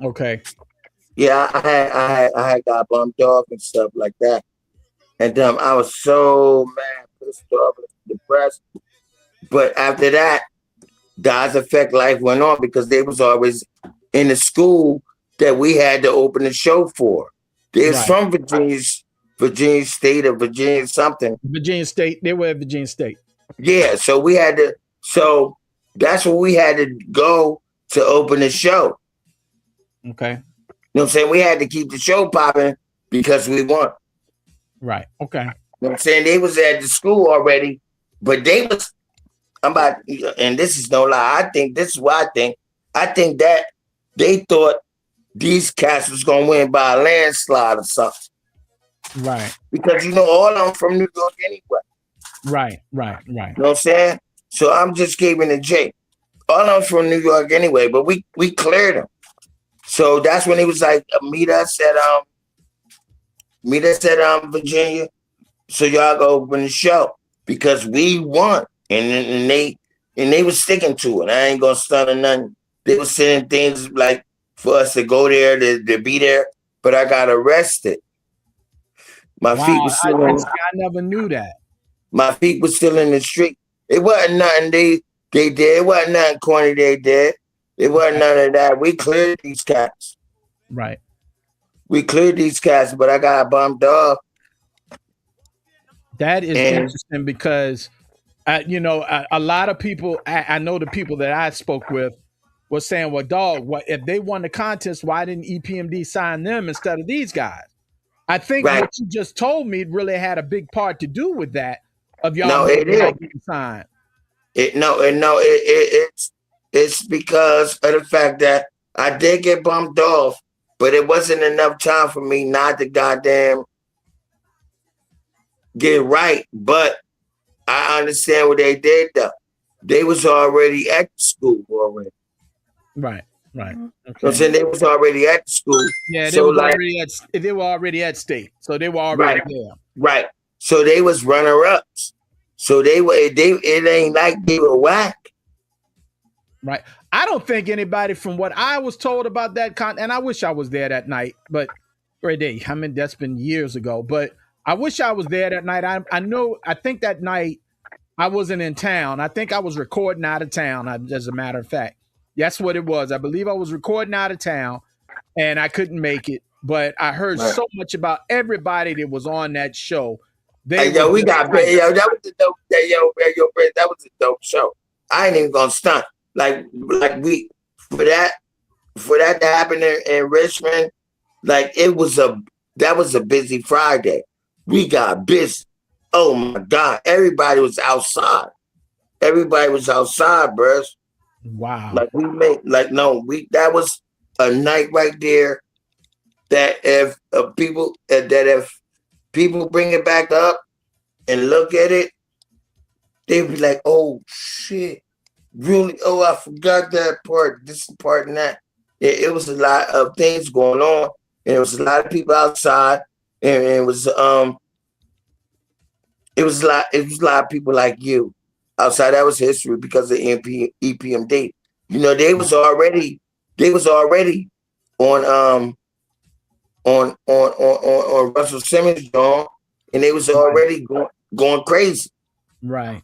Okay. Yeah, I had got bumped off and stuff like that. And I was so mad, pissed off, depressed. But after that, DOS Effect life went on because they was always in the school that we had to open the show for. They was from Virginia State or Virginia something. Virginia State. They were at Virginia State. Yeah, so that's where we had to go to open the show. Okay. You know what I'm saying? We had to keep the show popping because we won. Right. Okay. You know what I'm saying? They was at the school already, but they was, and this is no lie, I think this is what I think. I think that they thought these cats was going to win by a landslide or something. Right. Because, all of them from New York anyway. Right. You know what I'm saying? So I'm just giving the J. All of them from New York anyway, but we cleared them. So that's when he was like, meet us at Virginia, so y'all go open the show because we won, and they was sticking to it. I ain't gonna stun or nothing. They were saying things like for us to go there to be there, but I got arrested. My feet was still. I never knew that. My feet was still in the street. It wasn't nothing they did. It wasn't nothing corny they did. It wasn't none of that. We cleared these cats. Right. We cleared these cats, but I got bumped off. That is interesting because, a lot of people, I know the people that I spoke with were saying, well, dog, if they won the contest, why didn't EPMD sign them instead of these guys? I think what you just told me really had a big part to do with that of y'all getting signed. It's because of the fact that I did get bumped off, but it wasn't enough time for me not to goddamn get right. But I understand what they did though. They was already at the school already. Right. Okay. So they was already at the school. Yeah, they were already at state. So they were already there. Right. So they was runner-ups. So it ain't like they were whack. Right. I don't think anybody, from what I was told about that and I wish I was there that night, but that's been years ago. But I wish I was there that night. I think that night I wasn't in town. I think I was recording out of town, as a matter of fact. That's what it was. I believe I was recording out of town and I couldn't make it. But I heard Right. so much about everybody that was on that show. They Hey, yo, we got yo. That was the dope. That was a dope show. I ain't even gonna stunt. Like we for that to happen in Richmond. Like that was a busy Friday. We got busy. Oh my God! Everybody was outside. Everybody was outside, bros. Wow. Like that was a night right there. That if people bring it back up and look at it, they'd be like, "Oh shit, really? Oh, I forgot that part, this part, and that." It was a lot of things going on, and it was a lot of people outside, and it was a lot of people like you outside. That was history because of EPMD. You know, they was already on on Russell Simmons' John, and they was already going crazy. Right.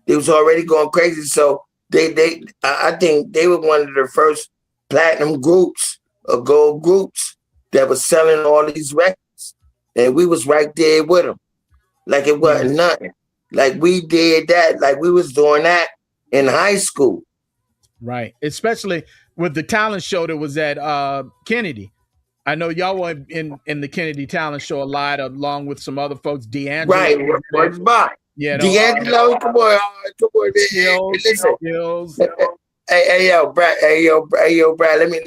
They was already going crazy. So I think they were one of the first platinum groups or gold groups that was selling all these records, and we was right there with them. Like it wasn't nothing. Like we did that. Like we was doing that in high school. Right. Especially with the talent show that was at Kennedy. I know y'all were in the Kennedy talent show a lot, along with some other folks. D'Angelo. Right. What's Bob? Yeah. D'Angelo, come on. Listen. Skills. Hey, yo, Brad. Let me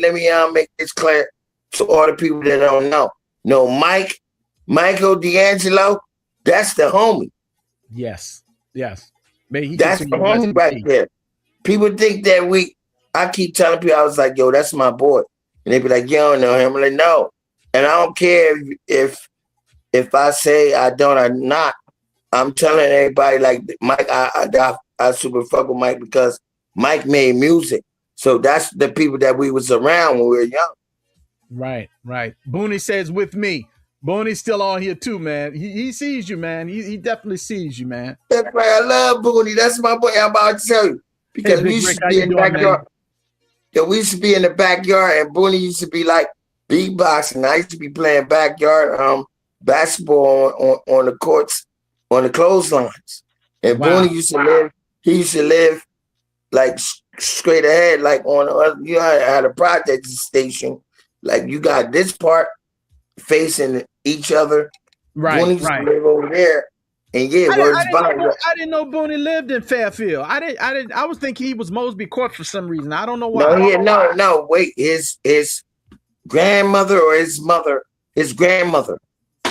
make this clear to all the people that don't know. No, Michael D'Angelo, that's the homie. Yes. That's the homie right there. People think that I keep telling people, I was like, yo, that's my boy. And they be like, you don't know him. I'm like, no. And I don't care if I say I don't or not. I'm telling everybody, like, Mike, I super fuck with Mike because Mike made music. So that's the people that we was around when we were young. Right. Booney says with me. Booney's still on here too, man. He sees you, man. He definitely sees you, man. That's right. I love Booney. That's my boy. I'm about to tell you. Because we used to be in the backyard. Yeah, we used to be in the backyard, and Booney used to be like beatboxing. I used to be playing backyard basketball on the courts, on the clotheslines. And Booney used to live like straight ahead, like on you know, I had a project station. Like you got this part facing each other. Right. Booney used to live over there. And yeah, I didn't know Booney lived in Fairfield. I was thinking he was Mosby Court for some reason. I don't know why. No. Wait, his grandmother or his grandmother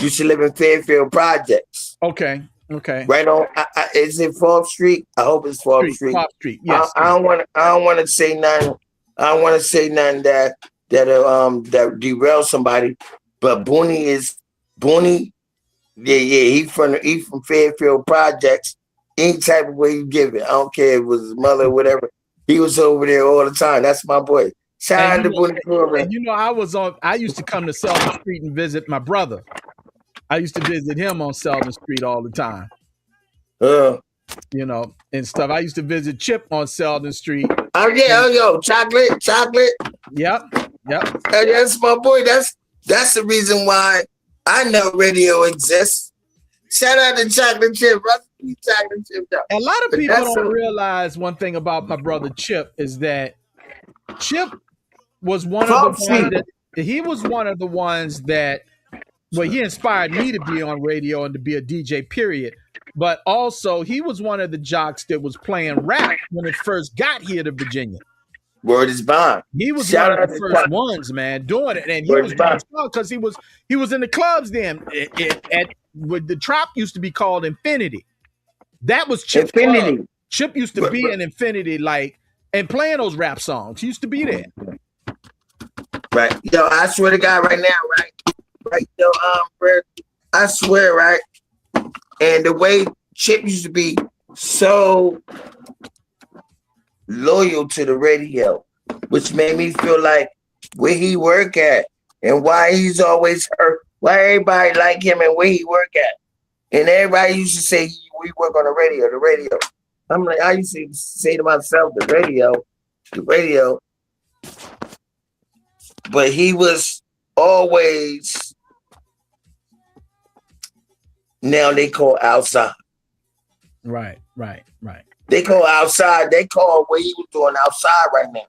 used to live in Fairfield Projects. Okay. Right on. Is it 4th Street? I hope it's 4th Street. 4th Street. Yes. I don't want to say nothing. I don't want to say nothing that derails somebody. But Booney. Yeah, he from Fairfield Projects. Any type of way you give it, I don't care if it was his mother or whatever. He was over there all the time. That's my boy. Shout out to Booney Corbin. And you know, I used to come to Selden Street and visit my brother. I used to visit him on Selden Street all the time. You know, and stuff. I used to visit Chip on Selden Street. Oh yeah, chocolate. Yep. That's my boy. That's the reason why I know radio exists. Shout out to Chocolate Chip. Chocolate Chip. A lot of people don't realize one thing about my brother Chip is that Chip was one of the ones that he inspired me to be on radio and to be a DJ, period. But also he was one of the jocks that was playing rap when it first got here to Virginia. Word is bond. He was one of the first ones, man, doing it, and he was because he was in the clubs then. With the Trop used to be called Infinity. That was Chip's Infinity. Club. Chip used to be in Infinity, like, and playing those rap songs. He used to be there. Right, yo, I swear to God, right now, right, yo, I swear, right, and the way Chip used to be so loyal to the radio, which made me feel like where he work at and why he's always hurt, why everybody like him and where he work at. And everybody used to say, we work on the radio, the radio. I'm like, I used to say to myself, the radio, the radio. But he was always, now they call outside. Right. They call outside. They call what he was doing outside right now.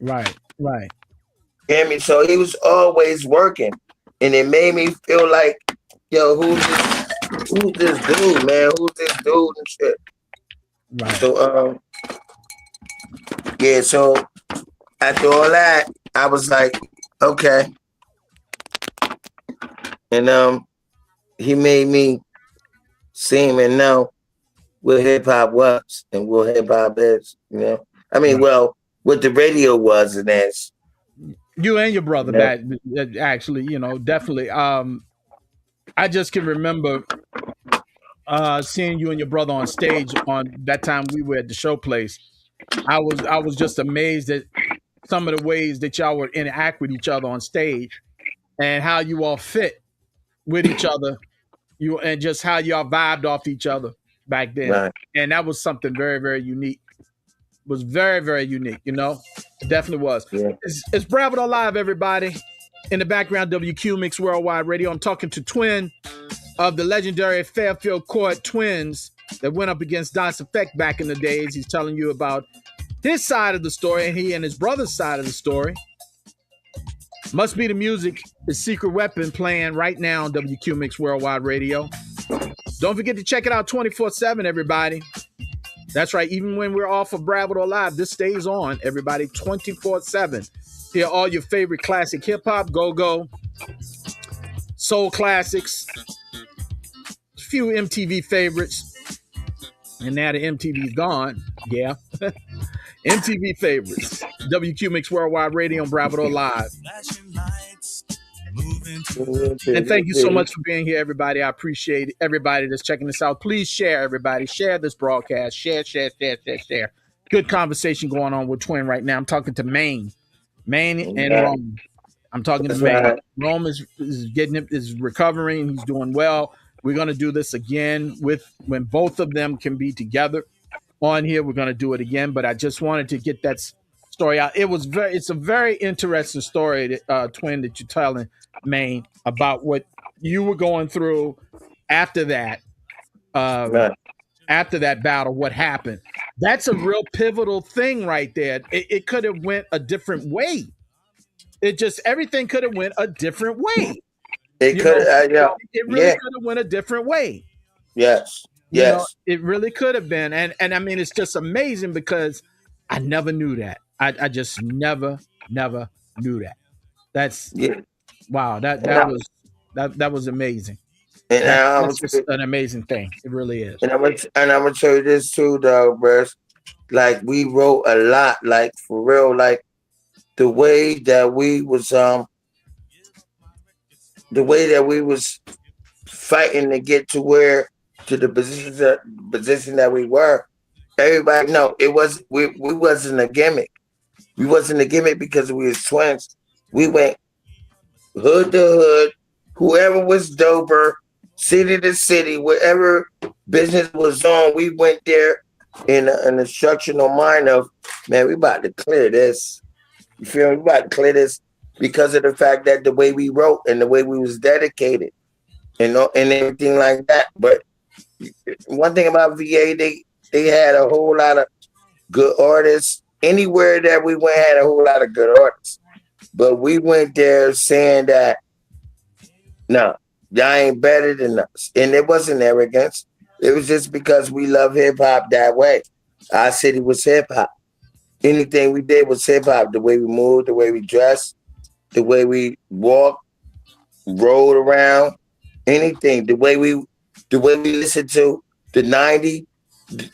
Right. You hear me? So he was always working. And it made me feel like, yo, who's this dude, man? Who's this dude and shit? Right. So yeah, so after all that, I was like, okay. And he made me seem and know what hip hop was and what hip hop is, you know. I mean, well, what the radio was and is. You and your brother, that actually, you know, definitely. I just can remember seeing you and your brother on stage on that time we were at the show place. I was just amazed at some of the ways that y'all would interact with each other on stage and how you all fit with each other. And just how y'all vibed off each other back then. Right. And that was something very, very unique. It was very, very unique, you know? It definitely was. Yeah. It's Bravador Live, everybody. In the background, WQ Mix Worldwide Radio. I'm talking to Twin of the legendary Fairfield Ct twins that went up against Das Effect back in the days. He's telling you about his side of the story, and he and his brother's side of the story. Must Be the Music is Secret Weapon playing right now on WQ Mix Worldwide Radio. Don't forget to check it out 24/7, everybody. That's right. Even when we're off of Bravador Live, this stays on, everybody, 24/7. Hear all your favorite classic hip-hop, go-go, soul classics, a few MTV favorites. And now the MTV's gone. Yeah. MTV favorites. WQ Mix Worldwide Radio on Bravador Live. And thank you so much for being here, everybody. I appreciate everybody that's checking this out. Please share, everybody. Share this broadcast. Share. Good conversation going on with Twin right now. I'm talking to Maine and Rome. I'm talking to Maine. Rome is recovering. He's doing well. We're going to do this again when both of them can be together on here. We're going to do it again, but I just wanted to get that story out. It's a very interesting story, Twin, that you're telling, Maine, about what you were going through after that. After that battle, what happened? That's a real pivotal thing right there. It could have went a different way. Everything could have went a different way. It really could have went a different way. Yes. You know, it really could have been. And I mean, it's just amazing because I never knew that. I just never knew that. That's wow. That was amazing. And that's just an amazing thing. It really is. And I'm gonna tell you this too, though, bro. Like, we wrote a lot, like, for real, like the way that we was fighting to get to the position that we were. Everybody know we wasn't a gimmick. We wasn't a gimmick because we was twins. We went hood to hood, whoever was doper, city to city, wherever business was on, we went there in an instructional mind of, man, we about to clear this. You feel me? We about to clear this because of the fact that the way we wrote and the way we was dedicated and everything like that. But one thing about VA, they had a whole lot of good artists. Anywhere that we went had a whole lot of good artists. But we went there saying that, no, y'all ain't better than us. And it wasn't arrogance. It was just because we love hip-hop that way. Our city was hip-hop. Anything we did was hip-hop. The way we moved, the way we dressed, the way we walked, rode around, anything. The way we listened to the 90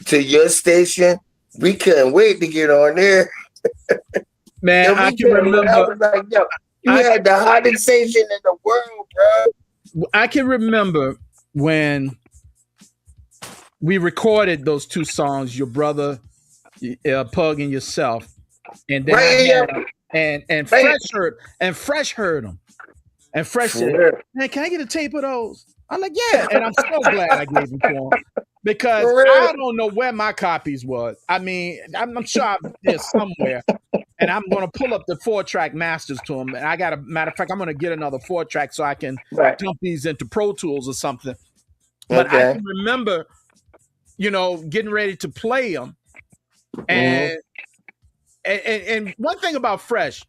to your station, we couldn't wait to get on there. Man, I can remember. I was like, yo, you had the hottest station in the world, bro. I can remember when we recorded those two songs, your brother, Pug, and yourself, and then Fresh heard them, and Fresh said, "Man, can I get a tape of those?" I'm like, yeah, and I'm so glad I gave them to him because I don't know where my copies was. I mean, I'm sure they're somewhere, and I'm going to pull up the 4-track masters to him. And I got a matter of fact, I'm going to get another 4-track so I can dump these into Pro Tools or something. But I can remember, getting ready to play them, and one thing about Fresh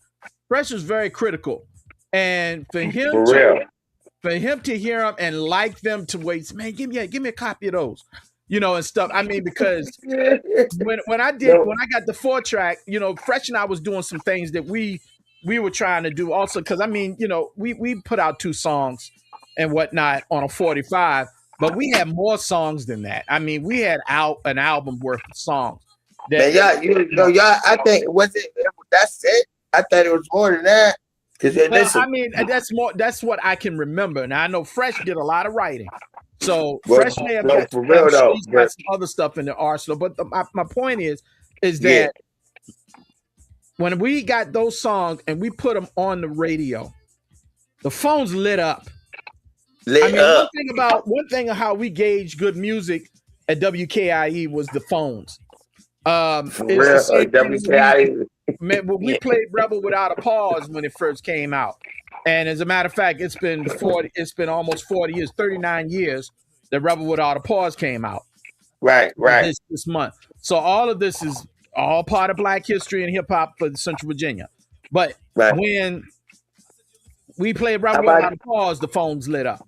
is very critical, and for him to hear them and like them to wait, man, give me a copy of those, and stuff. I mean, because when I got the 4-track, Fresh and I was doing some things that we were trying to do also, because I mean, we put out 2 songs and whatnot on a 45, but we had more songs than that. I mean, we had out an album worth of songs. That, y'all, I think that's it. I thought it was more than that. I mean, that's more. That's what I can remember. Now I know Fresh did a lot of writing, so Fresh may have got some other stuff in the arsenal. But my point is that when we got those songs and we put them on the radio, the phones lit up. One thing of how we gauge good music at WKIE was the phones. Man, we played Rebel Without a Pause when it first came out, and as a matter of fact, it's been almost 40 years, 39 years that Rebel Without a Pause came out. Right. This month. So all of this is all part of Black history and hip hop for Central Virginia. But when we played Rebel Without a Pause, the phones lit up.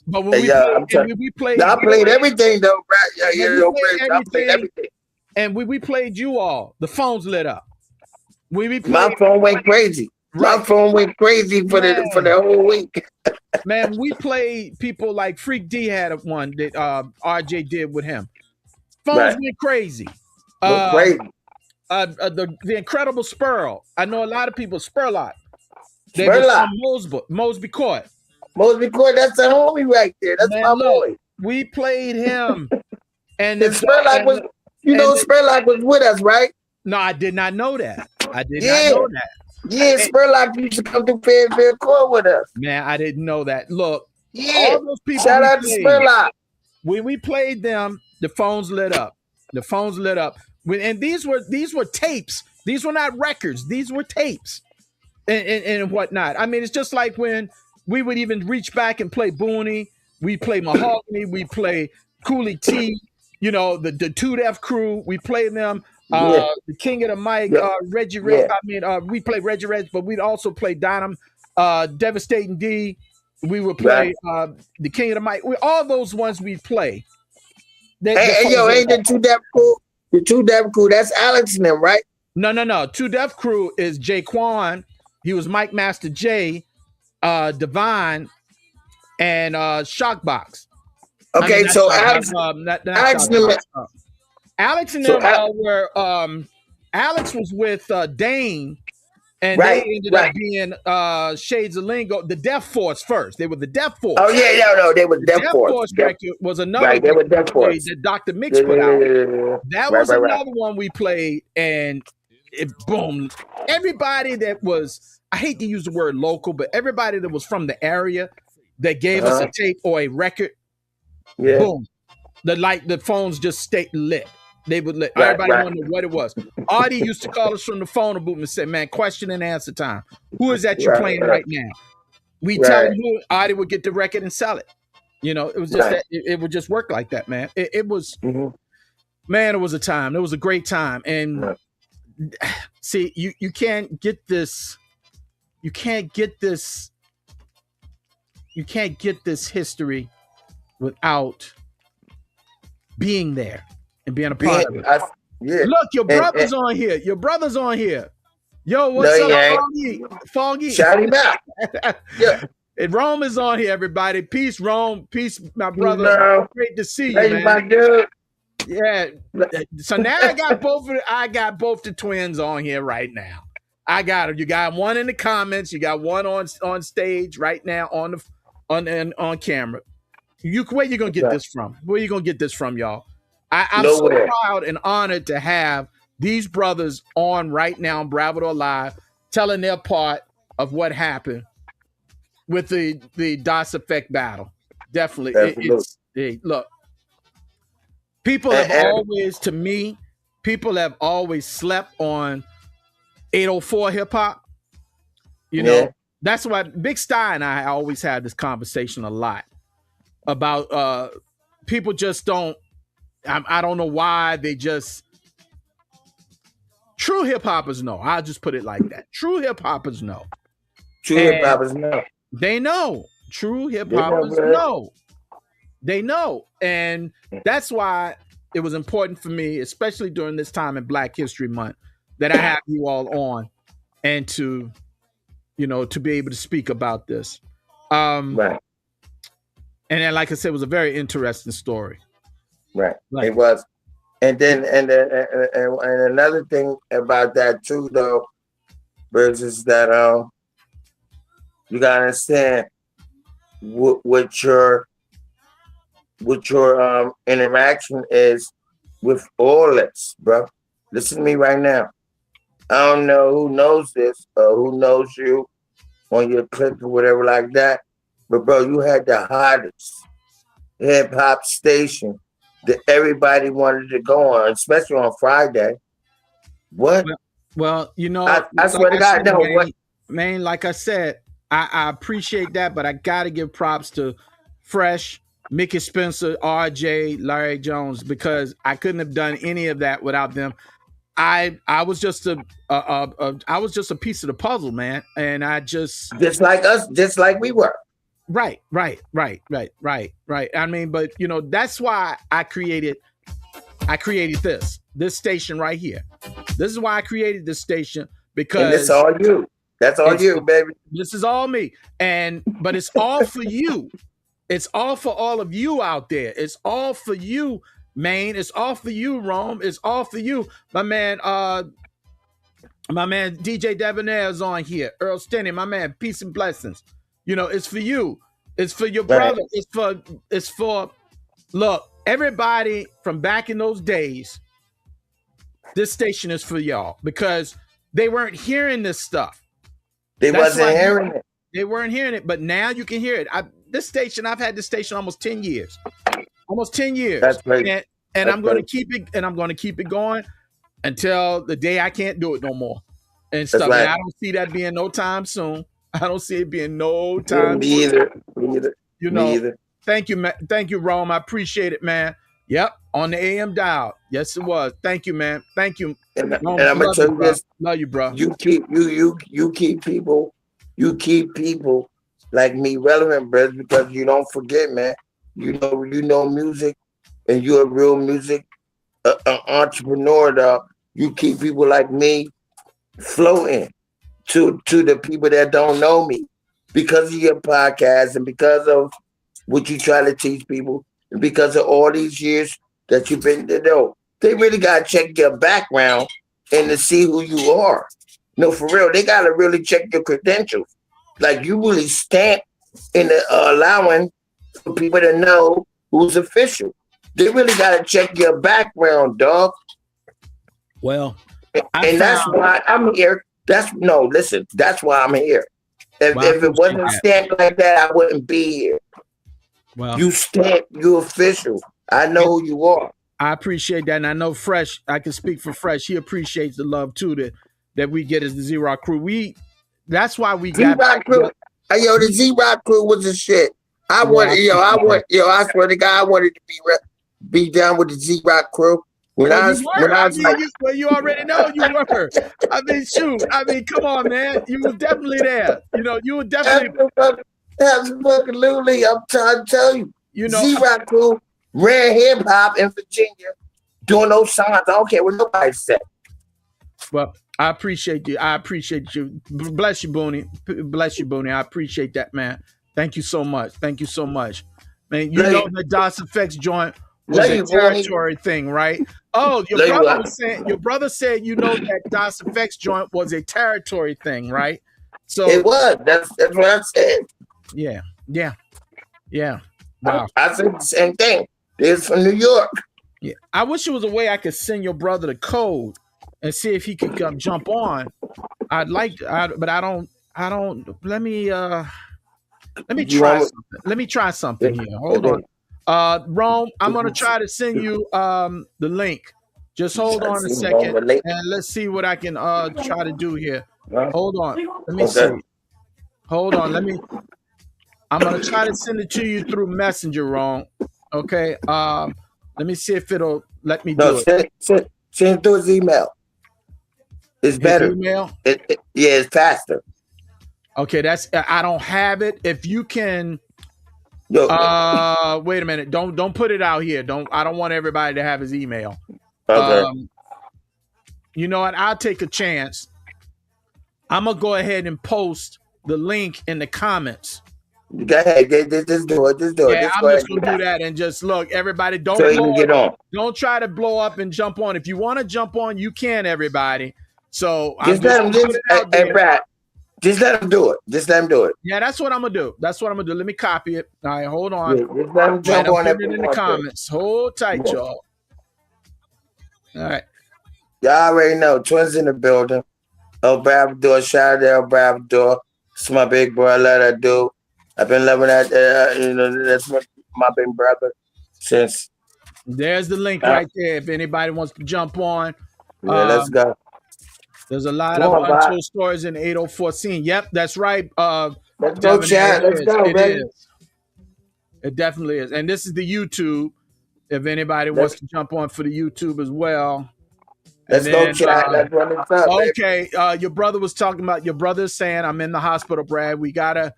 But when we played, I played everything though, right? I played everything. And we played You All, the phones lit up. My phone went crazy. Right. My phone went crazy for the whole week. Man, we played people like Freak D had one that RJ did with him. Phones went crazy. The Incredible Spurl. I know a lot of people, Spurlock. They were from Mosby Court. Mosby Court, that's the homie right there. That's my boy. We played him. And Spurlock was, Spurlock was with us, right? No, I did not know that. I did not know that. Yeah, Spurlock used to come to Fairfield Court with us. Man, I didn't know that. Look, all those people. Shout out to Spurlock. When we played them, the phones lit up. The phones lit up. And these were tapes. These were not records. These were tapes and whatnot. I mean, it's just like when we would even reach back and play Booney. We play Mahogany. We play Cooley T. The 2 Def Crew. We play them. The King of the Mic, Reggie Red. I mean, we played Reggie Red, but we'd also play Dynam, Devastating D. We would play the King of the Mic. All those ones we play. Ain't the 2 Def Crew? The 2 Def Crew, that's Alex and them, right? No. 2 Def Crew is Jay Quan. He was Mike Master J, Divine, and Shockbox. Okay, so Alex and them were Alex was with Dane, and they ended up being Shades of Lingo, the Deaf Force first. They were the Deaf Force. Oh yeah, they were Deaf Force. Record was another they were Deaf Force that Dr. Mix put out. That was another one we played, and boom. Everybody that was, I hate to use the word local, but everybody that was from the area that gave us a tape or a record, boom. The phones just stayed lit. They would let everybody wonder what it was. Artie used to call us from the phone booth and say, man, question and answer time. Who is that you're playing right now? We tell him who. Artie would get the record and sell it. It was just that it would just work like that, man. It was, man, it was a time. It was a great time. And see, you can't get this. You can't get this. You can't get this history without being there and being a part of it. Look, your brother's on here. Your brother's on here. Yo, what's up, Foggy? Shout him out. And Rome is on here, everybody. Peace, Rome. Peace, my brother. Great to see you, man. My dude. Yeah. So now I got both the twins on here right now. I got them. You got one in the comments. You got one on stage right now on camera. Where you gonna get this from? Where you gonna get this from, y'all? I'm so proud and honored to have these brothers on right now on Bravador Live, telling their part of what happened with the DOS Effect battle. definitely. Absolutely. Look, people have always, to me, people have always slept on 804 hip hop. You know, that's why Big Sty and I always had this conversation a lot about people just don't. I don't know why they just. True hip hoppers know. I'll just put it like that. True hip hoppers know. True hip hoppers know. They know. True hip hoppers know. They know. And that's why it was important for me, especially during this time in Black History Month, that I have you all on and to, to be able to speak about this. Right. And then, like I said, it was a very interesting story. Right. It was. And then, and another thing about that too, though, Birds, is that you gotta understand what your interaction is with all this, bro. Listen to me right now. I don't know who knows this or who knows you on your clip or whatever like that, but bro, you had the hottest hip hop station that everybody wanted to go on, especially on Friday. What? Well, I swear to God, no. What? Man, like I said, I appreciate that, but I got to give props to Fresh, Mickey Spencer, RJ, Larry Jones, because I couldn't have done any of that without them. I was just I was just a piece of the puzzle, man, and I just like us, just like we were. Right. I mean, but that's why I created this station right here. This is why I created this station, because and it's all you. That's all you, baby. This is all me. But it's all for you. It's all for all of you out there. It's all for you, Maine. It's all for you, Rome. It's all for you. My man DJ Debonair is on here. Earl Stinney, my man, peace and blessings. It's for you. It's for your brother. It's for look, everybody from back in those days. This station is for y'all because they weren't hearing this stuff. They wasn't hearing it. They weren't hearing it, but now you can hear it. I've had this station almost 10 years. Almost 10 years. That's great. And I'm going to keep it, and I'm going to keep it going until the day I can't do it no more. And stuff. Right. And I don't see that being no time soon. I don't see it being no time. Me either. Me either. Thank you, Rome. I appreciate it, man. Yep, on the AM dial. Yes, it was. Thank you, man. Thank you. And I'm gonna tell you this. Love you, bro. You keep people like me relevant, bro, because you don't forget, man. You know music, and you're a real music entrepreneur, dog. You keep people like me floating to the people that don't know me because of your podcast and because of what you try to teach people and because of all these years that you've been to know. They really gotta check your background and to see who you are. No, for real, they gotta really check your credentials. Like you really stamp in the allowing for people to know who's official. They really gotta check your background, dog. Well, and that's why I'm here. That's why I'm here. If it wasn't stamped like that, I wouldn't be here. Well, you stamp, you official. I know who you are. I appreciate that, and I know Fresh. I can speak for Fresh. He appreciates the love too that we get as the Z-Rock crew. That's why we got Z-Rock crew. Hey, the Z-Rock crew was a shit. I swear to God, I wanted to be down with the Z-Rock crew. You already know you were. I mean, shoot. I mean, come on, man. You were definitely there. You were definitely. Absolutely. I'm trying to tell you. Z-Rock crew ran hip hop in Virginia doing those songs. I don't care what nobody said. Well, I appreciate you. Bless you, Booney. Bless you, Booney. I appreciate that, man. Thank you so much. Man, know the DOS Effects joint was a territory thing, right? Oh, your brother said that DOS Effects joint was a territory thing, right? So it was. That's what I said. Yeah. Wow. I said the same thing. It's from New York. Yeah. I wish there was a way I could send your brother the code and see if he could come jump on. But I don't. Let me. Let me You try want something. Let me try something me? here. Hold on. Rome, I'm gonna try to send you the link. Just hold on a second and let's see what I can try to do here. Hold on. Let me see. Hold on. I'm gonna try to send it to you through Messenger, Rome. Okay. Let me see if it'll let me do it. Send through his email. It's better. Email? Yeah, it's faster. Okay, I don't have it. If you can wait a minute. Don't put it out here. I don't want everybody to have his email. Okay. You know what? I'll take a chance. I'm gonna go ahead and post the link in the comments. Go ahead, just do it. Yeah, I'm just gonna do that and just look, everybody. Don't get on. Don't try to blow up and jump on. If you want to jump on, you can, everybody. So just let him. Hey, Brad, just let him do it. Yeah, that's what I'm gonna do. Let me copy it. All right, hold on. Yeah, just let him jump on it in the comments. Hold tight, y'all. All right. Y'all already know. Twins in the building. El Bravador, shout out to El Bravador. It's my big boy. I love that dude. I've been loving that. That's my big brother since. There's the link right there. If anybody wants to jump on. Yeah, let's go. There's a lot of untold stories in the 804 scene. Yep, that's right. Let's go, chat. Let's go, baby. It definitely is. And this is the YouTube. If anybody wants to jump on for the YouTube as well. Let's go, chat. Let's run this up. Okay. Your brother was talking about, your brother's saying, I'm in the hospital, Brad. We got to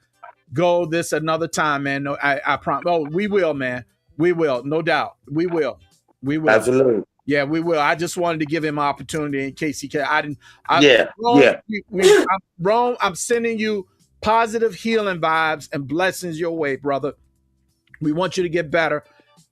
go this another time, man. No, I promise. Oh, we will, man. We will. No doubt. We will. Absolutely. Yeah, we will. I just wanted to give him an opportunity in case he can. Rome, I'm sending you positive healing vibes and blessings your way, brother. We want you to get better.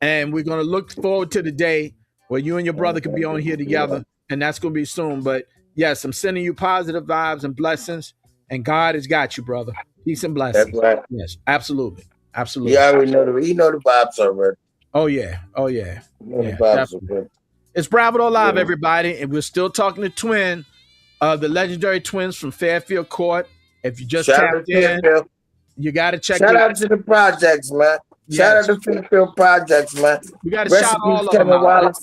And we're going to look forward to the day where you and your brother can be on here together. And that's going to be soon. But yes, I'm sending you positive vibes and blessings. And God has got you, brother. Peace and blessings. That's right. Yes, absolutely. Absolutely. You already know the vibes already. Oh, yeah. The vibes already. It's Bravador Live, everybody. And we're still talking to Twin, the legendary twins from Fairfield Court. If you just tapped in, you got to check Shout out to the projects, man. Shout out to Fairfield Projects, man. We got to shout all of them out.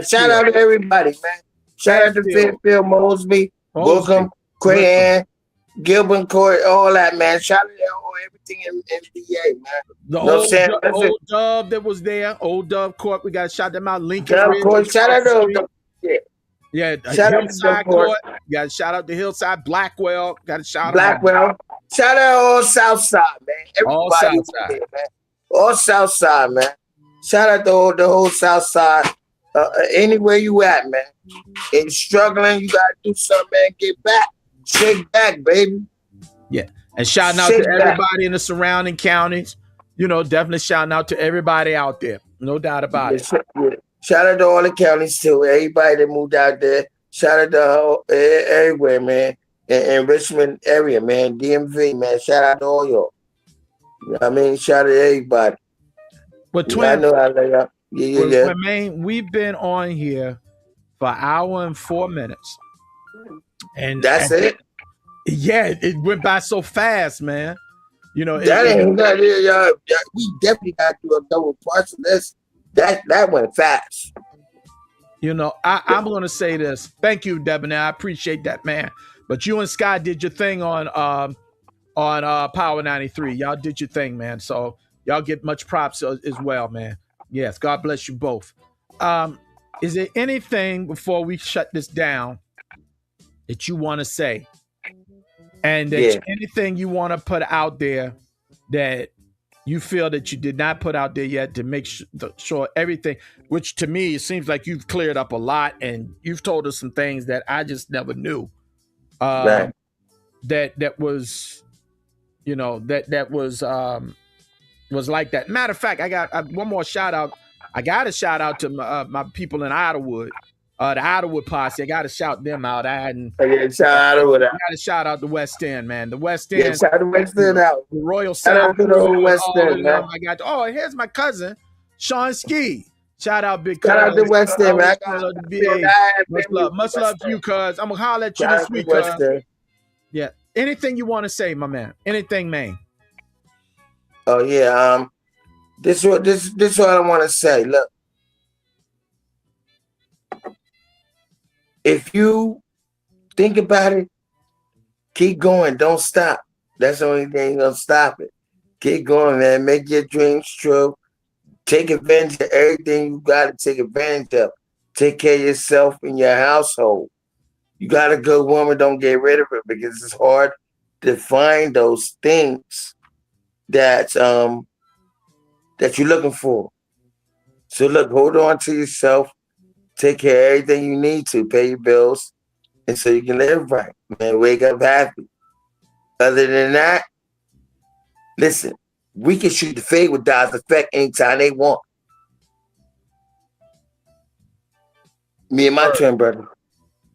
Shout out to everybody, man. Shout out to Fairfield, Mosby, Bookham, Crayon, Gilbert Court, all that, man. Shout out to everything in NBA, man. The old Dub that was there, Old Dub Court. We got to shout them out. Lincoln Ridge. Shout out to Yeah, Hillside Court. You got to shout out to Hillside. Blackwell. Got to shout out. Shout out all Southside, man. Everybody all Southside. There, man. All Southside, man. Shout out to the whole Southside. Anywhere you at, man. And struggling, you got to do something, man. Get back. Shake back, baby. Yeah. And shouting out to everybody in the surrounding counties. You know, definitely shouting out to everybody out there. No doubt about it. Shout out to all the counties, too. Everybody that moved out there. Shout out to everywhere, man. In Richmond area, man. DMV, man. Shout out to all y'all. You know what I mean? Shout out to everybody. But Twin, I know I love y'all. Man, we've been on here for an hour and 4 minutes. And that's it? Yeah, it went by so fast, man. You know, we definitely got to do a double parts of this. That went fast. You know, I'm going to say this. Thank you, Debonair. I appreciate that, man. But you and Sky did your thing on Power 93. Y'all did your thing, man. So y'all get much props as well, man. Yes, God bless you both. Is there anything before we shut this down that you want to say? And that anything you want to put out there that you feel that you did not put out there yet to make sure everything, which to me, it seems like you've cleared up a lot and you've told us some things that I just never knew. That was, you know, that was like that. Matter of fact, I got one more shout out. I got a shout out to my people in Idlewood. The Idlewood posse, I got to shout them out. I got to shout out the West End, man. The West End. Yeah, shout out the West End out. The Royal South. Shout out to the whole West End, man. Here's my cousin, Sean Ski. Shout out, big shout out to West End, man. Much love to you, cuz. I'm going to holler at you this week, cuz. Yeah. Anything you want to say, my man? Anything, man? Oh yeah. This what I want to say. Look, if you think about it, keep going. Don't stop. That's the only thing gonna stop it. Keep going, man. Make your dreams true. Take advantage of everything you got to take advantage of. Take care of yourself and your household. You got a good woman, don't get rid of it because it's hard to find those things that that you're looking for. So look, hold on to yourself, take care of everything you need to, pay your bills, and so you can live right, man. Wake up happy. Other than that, listen, we can shoot the fade with God's effect anytime they want. Me and my twin brother.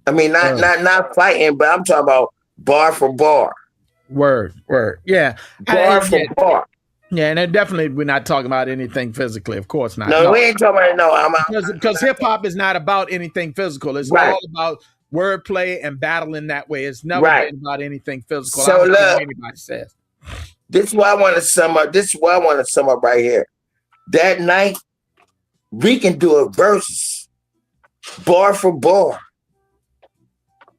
I mean, not fighting, but I'm talking about bar for bar. Word. Yeah. Bar for bar. Yeah, and definitely we're not talking about anything physically. Of course not. No, we ain't talking about because hip hop is not about anything physical. It's all about wordplay and battling that way. It's never been about anything physical. So look, anybody says. This is what I want to sum up. This is what I want to sum up right here. That night, we can do a versus, bar for bar.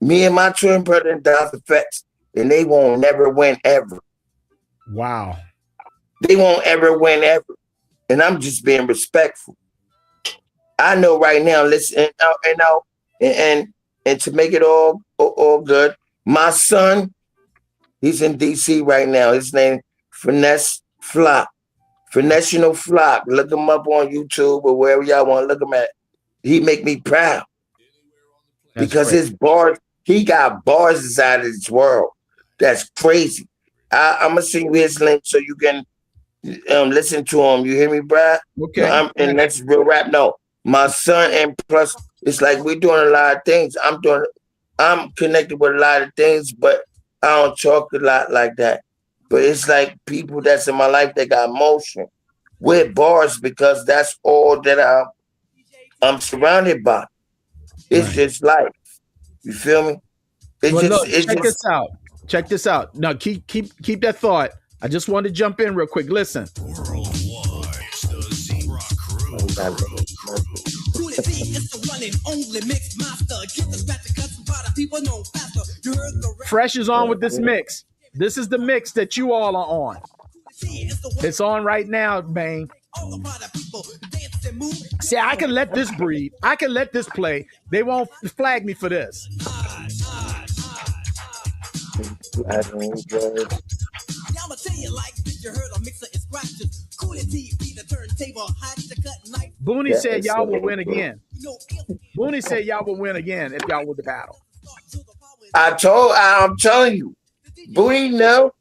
Me and my twin brother and Daz Effects, and they won't never win ever. Wow. They won't ever win ever. And I'm just being respectful. I know right now, listen, and to make it all good, my son, he's in DC right now. His name Finesse Flock. Finesse Flock. Look him up on YouTube or wherever y'all want to look him at. He make me proud. Because his bars, he got bars inside of this world. That's crazy. I'm gonna send you his link so you can listen to him. You hear me, Brad? Okay. And that's real rap. No, my son, and plus, it's like we're doing a lot of things. I'm connected with a lot of things, but I don't talk a lot like that. But it's like people that's in my life that got motion with bars because that's all that I'm surrounded by. It's just life. You feel me? Check this out. Now keep that thought. I just wanted to jump in real quick. Listen. Fresh is on with this mix. This is the mix that you all are on. It's on right now, Bang. See, I can let this breathe. I can let this play. They won't flag me for this. Booney said y'all will win again. Booney said y'all will win again if y'all win the battle. I'm telling you, Booney, no.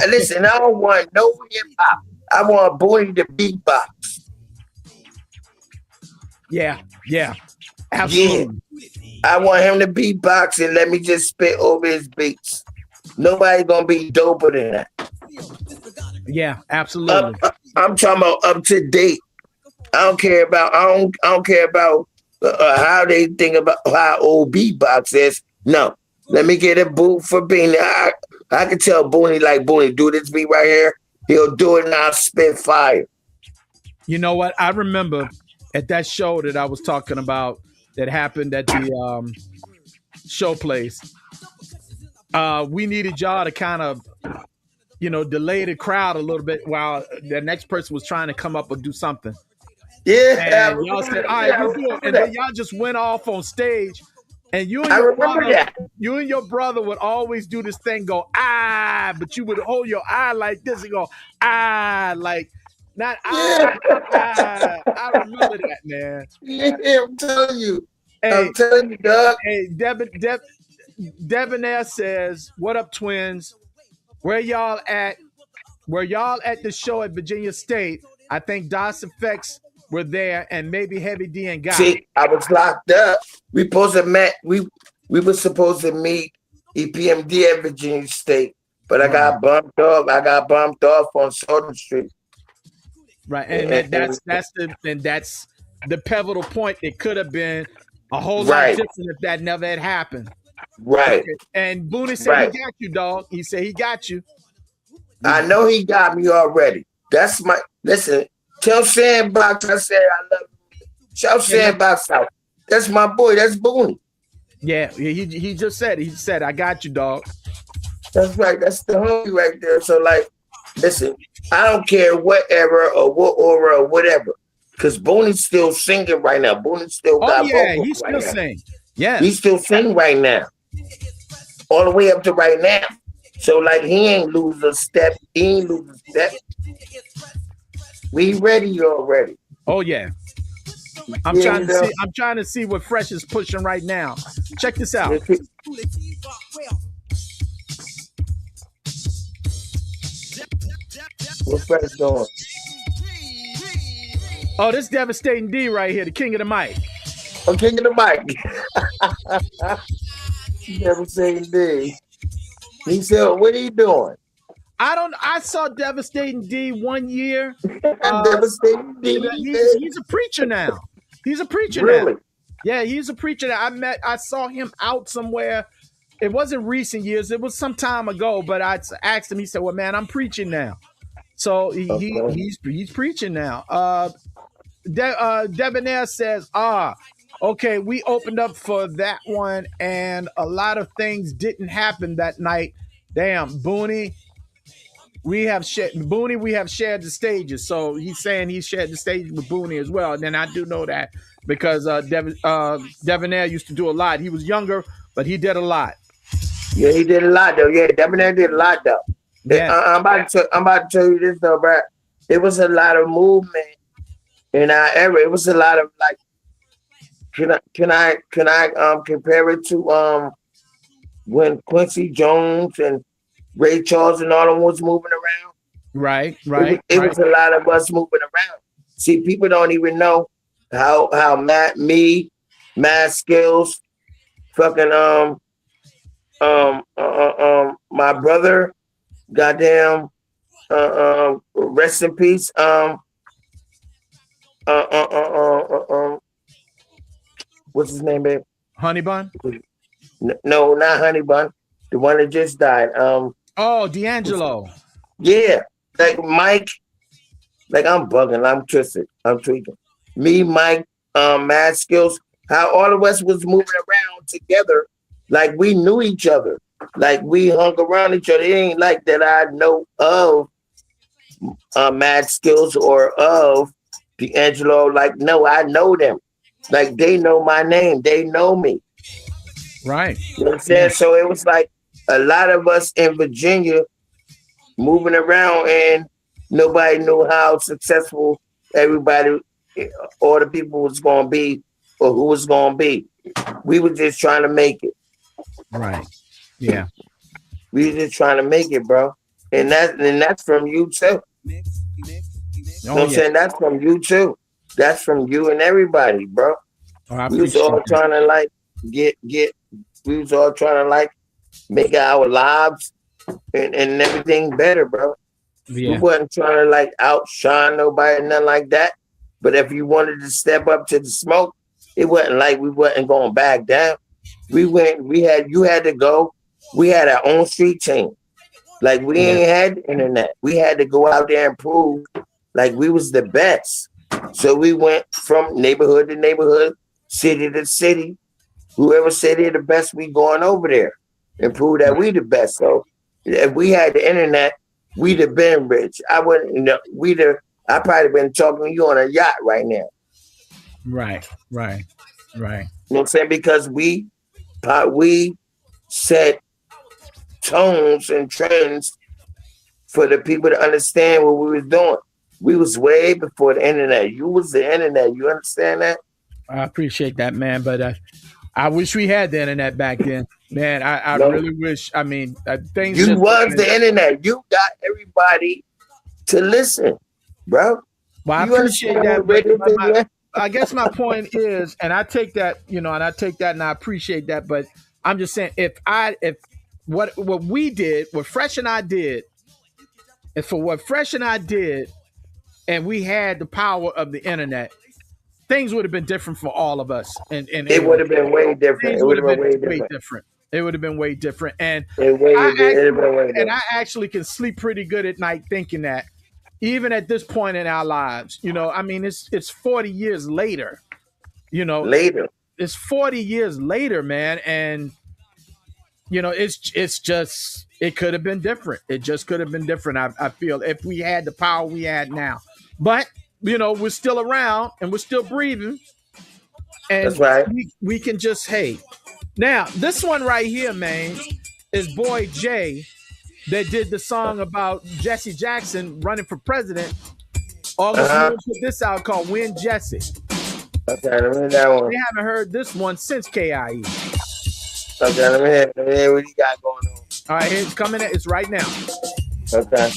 Listen, I don't want no hip hop. I want Booney to beatbox. Yeah, absolutely. Yeah. I want him to beatbox and let me just spit over his beats. Nobody's gonna be doper than that. Yeah, absolutely. I'm talking about up to date. I don't care about how they think about how old beatbox is. No, let me get a boot for Beanie. I can tell Booney like Booney do this beat right here. He'll do it and I'll spit fire. You know what? I remember at that show that I was talking about that happened at the show place. We needed y'all to kind of, delay the crowd a little bit while the next person was trying to come up and do something. Yeah. And y'all said, all right, we'll do it. And then y'all just went off on stage. And you and your brother would always do this thing, go, but you would hold your eye like this and go, like, not I remember that, man. Yeah, I'm telling you. I'm telling you, dog. Hey, Debonair says, what up, twins? Where y'all at? Were y'all at the show at Virginia State? I think DOS Effects were there and maybe Heavy D and Guy. See, I was locked up. We were supposed to meet EPMD at Virginia State, but I got bumped off. I got bumped off on Southern Street. Right, and that's the pivotal point. It could have been a whole lot different if that never had happened. Right. Okay. And Booney said he got you, dog. He said he got you. I know he got me already. That's my listen. Tell Sandbox I said I love you. Shout Yeah, Sandbox out. That's my boy. That's Booney. yeah. He just said he said I got you, dog. That's right. That's the homie right there. So like, listen, I don't care what era or what aura or whatever. Cause Booney's still singing right now. Booney still Oh got yeah, vocals he right still now. sing. He Yes. still sing right now. All the way up to right now. So like he ain't lose a step. He ain't lose a step. We ready already. Oh yeah. I'm Yeah, trying you to know. see. I'm trying to see what Fresh is pushing right now. Check this out. What's Fresh doing? Oh, this devastating D right here, the king of the mic. I'm kicking the mic. Never seen D. He said, "What are you doing?" I don't. I saw devastating D one year. Never seen D. He's a preacher now. He's a preacher now. Really? Yeah, he's a preacher. I saw him out somewhere. It wasn't recent years. It was some time ago. But I asked him. He said, "Well, man, I'm preaching now." So Okay. he's preaching now. Debonair says, okay, we opened up for that one, and a lot of things didn't happen that night. Damn, Booney, we have shared the stages. So he's saying he shared the stage with Booney as well. And then I do know that because Debonair used to do a lot. He was younger, but he did a lot. Yeah, he did a lot though. Yeah, Debonair did a lot though. Yeah. I'm about to tell you this though, bro. It was a lot of movement in our era. It was a lot of like. Can I compare it to when Quincy Jones and Ray Charles and all them was moving around? Right, It was a lot of us moving around. See, people don't even know how Mad Skills, fucking my brother, goddamn, rest in peace, what's his name, babe? Honey Bun. No, not Honey Bun, the one that just died. Oh, D'Angelo. Yeah, like Mike. Like I'm bugging, I'm twisted, I'm tweaking. Me, Mike, Mad Skills, how all of us was moving around together, like we knew each other, like we hung around each other. It ain't like that I know of Mad Skills or of D'Angelo. Like no, I know them. Like they know my name, they know me. Right. You know what I'm saying? So it was like a lot of us in Virginia moving around and nobody knew how successful everybody, all the people was going to be or who was going to be. We were just trying to make it. Right. Yeah. We were just trying to make it, bro. And that's from you too. You know what I'm saying? That's from you too. That's from you and everybody, bro. Oh, we was all trying to like get. We was all trying to like make our lives and everything better, bro. Yeah. We wasn't trying to like outshine nobody, nothing like that. But if you wanted to step up to the smoke, it wasn't like we wasn't going back down. You had to go. We had our own street team. Like we ain't had the internet. We had to go out there and prove like we was the best. So we went from neighborhood to neighborhood, city to city. Whoever said they're the best, we going over there and prove that we the best. So if we had the internet, we'd have been rich. I wouldn't, I probably been talking to you on a yacht right now. Right. You know what I'm saying? Because we set tones and trends for the people to understand what we was doing. We was way before the internet. You was the internet. You understand that? I appreciate that, man. But I wish we had the internet back then. Man, I really wish. I mean, things. You was the internet. You got everybody to listen, bro. Well, I appreciate that. But I guess my point is, and I take that, and I appreciate that. But I'm just saying, if what we did, what Fresh and I did, and for what Fresh and I did, and we had the power of the internet, things would have been different for all of us. And it would have been way different. It would have been way different. It would have been way different. And I actually can sleep pretty good at night thinking that even at this point in our lives, I mean, it's 40 years later, Later. it's 40 years later, man. And, it's just, it could have been different. It just could have been different. I feel if we had the power we had now, but, we're still around and we're still breathing. And That's right. we can just, hey, now this one right here, man, is Boy Jay that did the song about Jesse Jackson running for president. August put this out called Win Jesse. Okay, let me hear that one. We haven't heard this one since KIE. Okay, let me hear what you got going on. All right, it's coming. It's right now. Okay.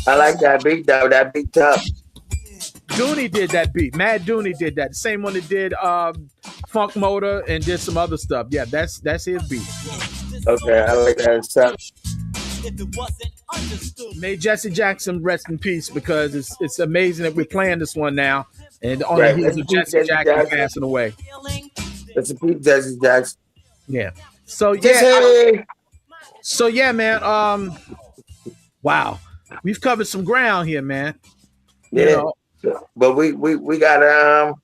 I like that beat though. That beat tough. Dooney did that beat. Mad Dooney did that. Same one that did Funk Motor and did some other stuff. Yeah, that's his beat. Okay, I like that stuff. May Jesse Jackson rest in peace, because it's amazing that we're playing this one now, and on the heels of Jesse Jackson passing away. It's a peak, Jesse Jackson. Yeah. So yeah. Man. Wow, we've covered some ground here, man. Yeah. But we gotta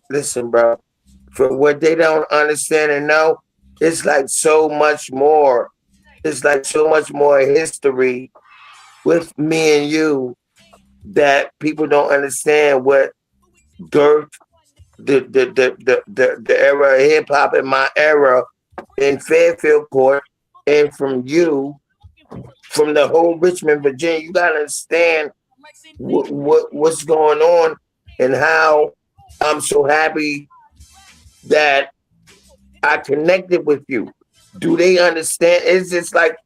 listen, bro. For what they don't understand and know, it's like so much more. It's like so much more history with me and you that people don't understand what Dirt, the era of hip hop in my era in Fairfield Court, and from you, from the whole Richmond, Virginia. You gotta understand what's going on and how I'm so happy that I connected with you. Do they understand? It's just like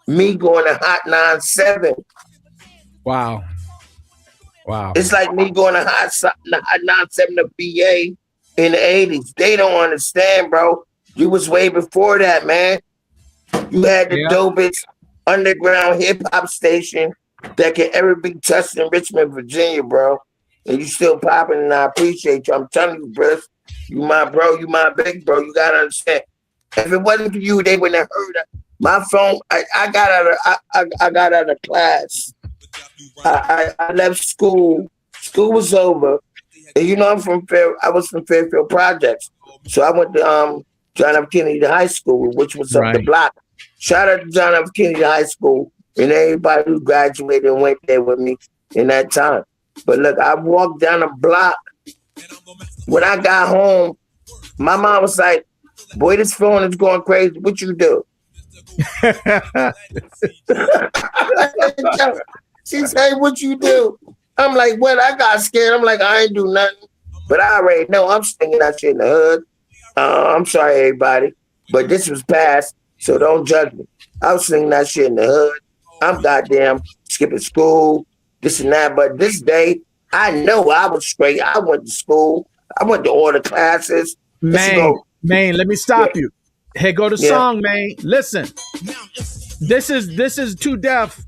me going to Hot 97. Wow. It's like me going to Hot 97 to BA in the 80s. They don't understand, bro. You was way before that, man. You had the dopest underground hip hop station that can ever be touched in Richmond, Virginia, bro. And you still popping, and I appreciate you. I'm telling you, bro. You my bro, you my big bro. You gotta understand. If it wasn't for you, they wouldn't have heard it. My phone, I got out of class. I left school. School was over. And I'm I was from Fairfield Projects. So I went to John F. Kennedy High School, which was up the block. Shout out to John F. Kennedy High School and everybody who graduated and went there with me in that time. But look, I walked down the block. When I got home, my mom was like, "Boy, this phone is going crazy. What you do?" She said, "What you do?" I'm like, "What?" I got scared. I'm like, "I ain't do nothing." But I already know I'm singing that shit in the hood. I'm sorry, everybody, but this was past, so don't judge me. I was singing that shit in the hood. I'm goddamn skipping school, this and that. But this day, I know I was straight. I went to school. I went to all the classes. Man, let me stop you. Hey, go to song, man. Listen, this is Too Deaf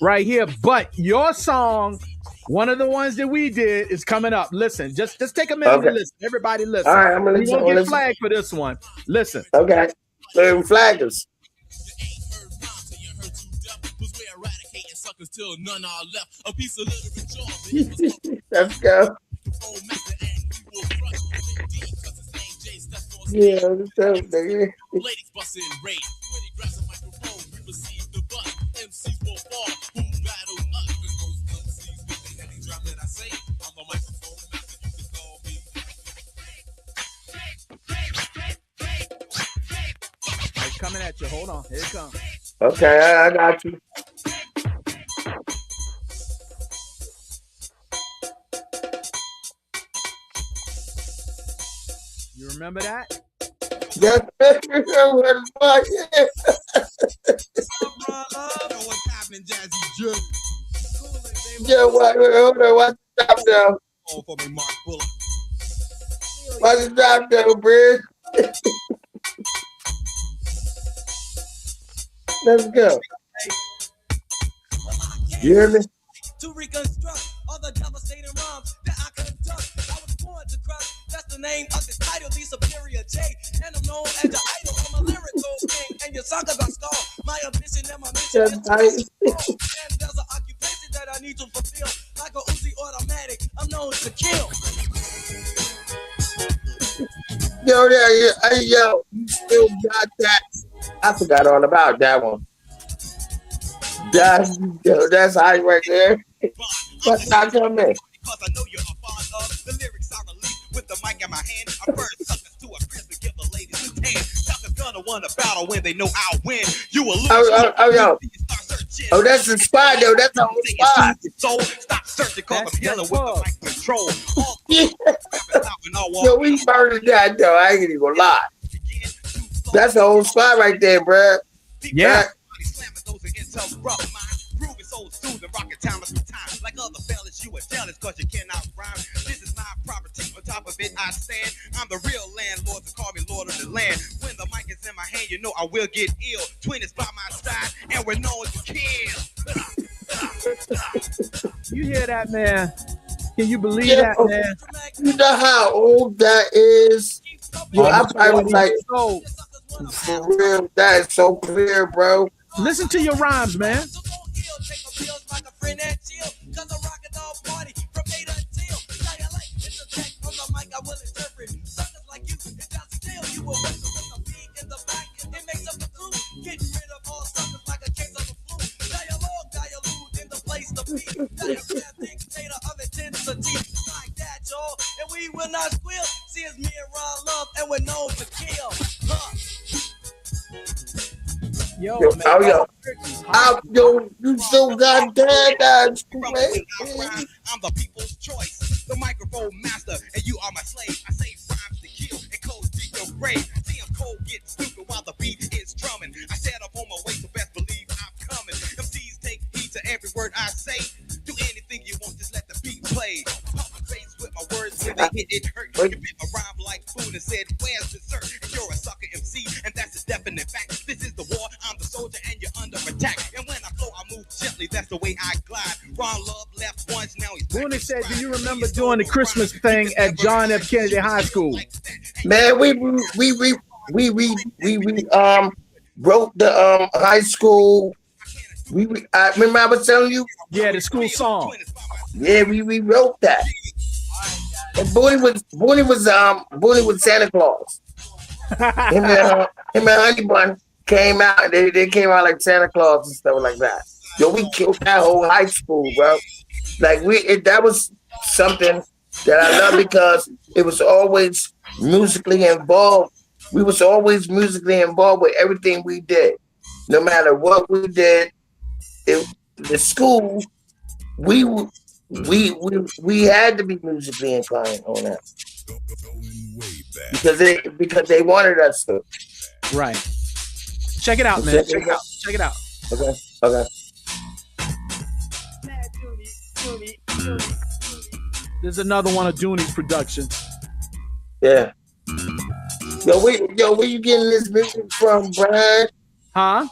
right here. But your song, one of the ones that we did, is coming up. Listen, just take a minute to listen. Everybody listen. All right, I'm gonna listen. We won't get flagged for this one. Listen. Okay. So flag us. Let's go. Yeah, what's up, nigga? Ladies busting rage. When he grabs a microphone, we receive the butt. MCs will fall. Who battle us? Those MCs with the heavy drop that I say. I'm the microphone master. You can call me. It's coming at you. Hold on. Here it comes. Okay, I got you. You remember that? Yes, yeah, hold on, watch the drop down. Watch the drop down, Bridge. Let's go. You hear me? To reconstruct all the devastating rhymes that I conduct. born to crush. That's the name of the title, the Superior J. And I'm known as the idol. I'm a lyrical king, and your suckers are skull. My ambition and my mission is to and there's an occupation that I need to fulfill. Like a Uzi automatic, I'm known to kill. Yo, you still got that? I forgot all about that one. That's high right there. What's not coming? Because I know you're a fan of the lyrics I release with the mic in my hand. I burn suckers to a crisp and give the ladies a tan. Suckers gonna win a battle when they know I'll win. You will lose. Oh, that's the spot, though. That's the whole spot. So stop searching because I'm healing with the mic control. Yo, we murdered that, though. I ain't even gonna lie. That's the whole spot right there, bro. Yeah. Proving so soothing, rocking time after time. Like other fellas, you are jealous because you cannot rhyme. This is my property, on top of it I stand. I'm the real landlord, so call me Lord of the Land. When the mic is in my hand, you know I will get ill. Twin is by my side, and we're known to kill. You hear that, man? Can you believe that, man? You know how old that is? Yo, I was like, for real, that is so clear, bro. Listen to your rhymes, man. And we will not squeal. See, it's me and Ron Love, and we're known to kill. Yo, You still got that? That's great. I'm the people's choice, the microphone master, and you are my slave. I say rhymes to kill and codes dig your grave. See, I'm cold, get stupid while the beat is drumming. I set up on my way, so best believe I'm coming. MCs take heed to every word I say. Do anything you want, just let the beat play. Pump my face with my words when they hit it hurt. You bit my rhyme like food and said, where's dessert? And you're a sucker MC, and that's a definite fact. This is the war, I'm the soldier, and you're under attack. And when I flow, I move gently, that's the way I glide. Ron Love left once, now he's back. Booney said, do you remember doing the Christmas thing at John F. Kennedy High School? Man, we wrote the high school. I remember I was telling you. Yeah, the school song. Yeah, we wrote that. And Booney was Santa Claus. him and Honey Bun came out. They came out like Santa Claus and stuff like that. Yo, we killed that whole high school, bro. Like that was something that I love because it was always musically involved. We was always musically involved with everything we did. No matter what we did, the school, we had to be musically inclined on that because they wanted us to. Right. Check it out, man. Check it out. Okay. There's another one of Dooney's productions. Yeah. Yo, where you getting this music from, Brian? Huh?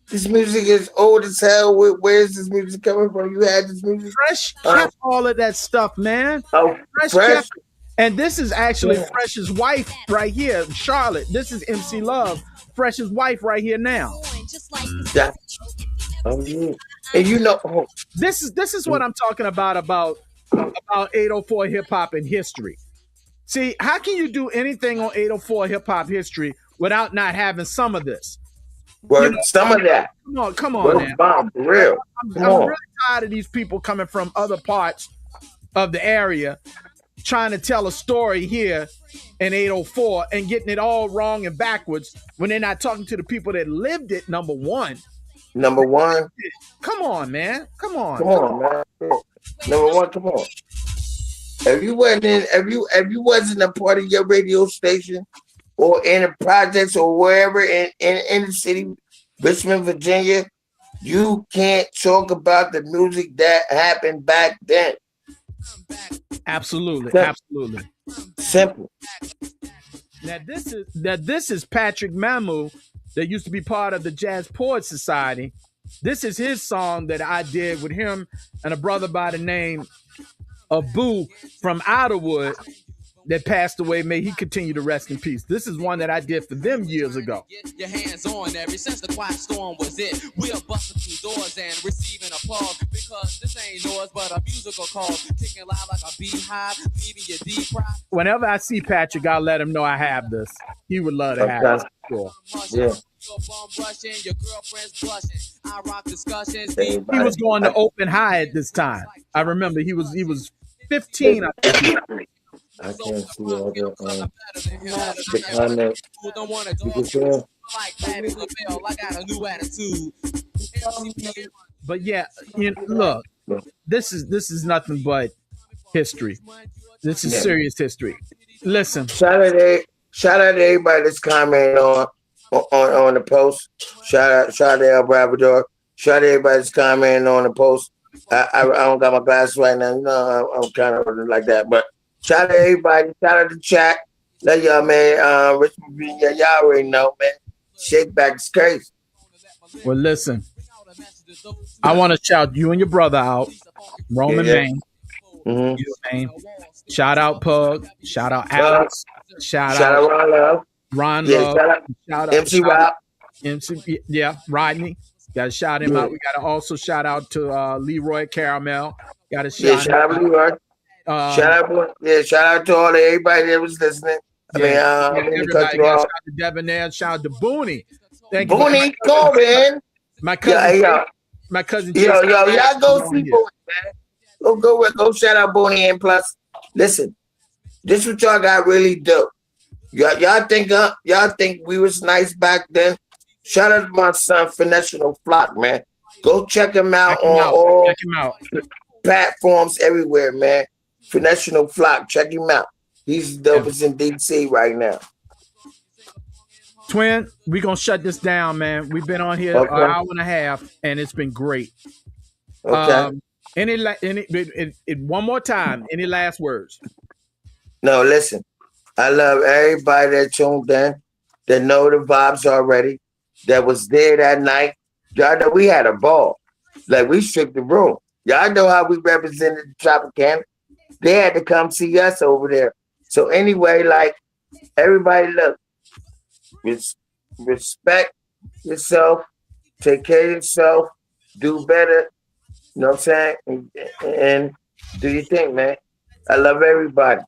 This music is old as hell. Where's this music coming from? You had this music? Fresh kept all of that stuff, man. Oh, Fresh. And this is actually Fresh's wife right here, Charlotte. This is MC Love, Fresh's wife right here now. Yeah. And you know, this is what I'm talking about 804 hip hop and history. See, how can you do anything on 804 hip hop history without not having some of this? Well, some of that. Come on, man. Bomb, for real. I'm really tired of these people coming from other parts of the area trying to tell a story here in 804 and getting it all wrong and backwards when they're not talking to the people that lived it. Number one. Come on, man. Come on, man. Number one, come on. If you wasn't a part of your radio station or in the projects or wherever in the city, Richmond, Virginia, you can't talk about the music that happened back then. Absolutely. Simple. Now this is Patrick Mamu that used to be part of the Jazz Poets Society. This is his song that I did with him and a brother by the name Boo from Idlewood that passed away. May he continue to rest in peace. This is one that I did for them years ago. Your hands on ever since the quiet storm was it. We are busting through doors and receiving applause because this ain't noise but a musical call, kicking loud like a beehive, leaving you deep fried. Whenever I see Patrick, I'll let him know I have this. He would love to have it. Sure. Yeah. Your bum brushing, your girlfriend's blushing. I rock discussions. He was going to open high at this time. I remember he was 15. I think. I can't see all the comment. You can tell. I got a new attitude. But yeah, look, this is nothing but history. This is serious history. Listen. Shout out to everybody that's commenting on the post. Shout out to El Bravador. Shout out to everybody that's commenting on the post. I don't got my glasses right now. You know, I'm kind of like that. But shout out to everybody. Shout out to chat. Let y'all, man. Richmond, Virginia, y'all already know, man. Shake back is crazy. Well, listen. I want to shout you and your brother out. Roman Maine. Mm-hmm. Shout out Pug. Shout out Alex. Shout out Ron Love. Ron Love. Shout out MC Rob. Rodney. Got to shout him out. We got to also shout out to Leroy Caramel. Got to shout out Leroy. Shout out to everybody that was listening. Everybody. Shout out to Debonair. Shout out to Booney. Thank you. Booney, go man. My cousin. My cousin. Y'all go see Booney, man. Go shout out Booney. And plus, listen, this what y'all got really do. Y'all think we was nice back then? Shout out to my son, Finessino Flock, man. Go check him out all platforms everywhere, man. Finessino Flock, check him out. He's the dopest in DC right now. Twin, we're going to shut this down, man. We've been on here an hour and a half, and it's been great. Okay. One more time, any last words? No, listen. I love everybody that tuned in, that know the vibes already, that was there that night. Y'all know we had a ball. Like, we shook the room. Y'all know how we represented the Tropicana. They had to come see us over there. So anyway, like, everybody, look, respect yourself, take care of yourself, do better, you know what I'm saying? And do your thing, man. I love everybody.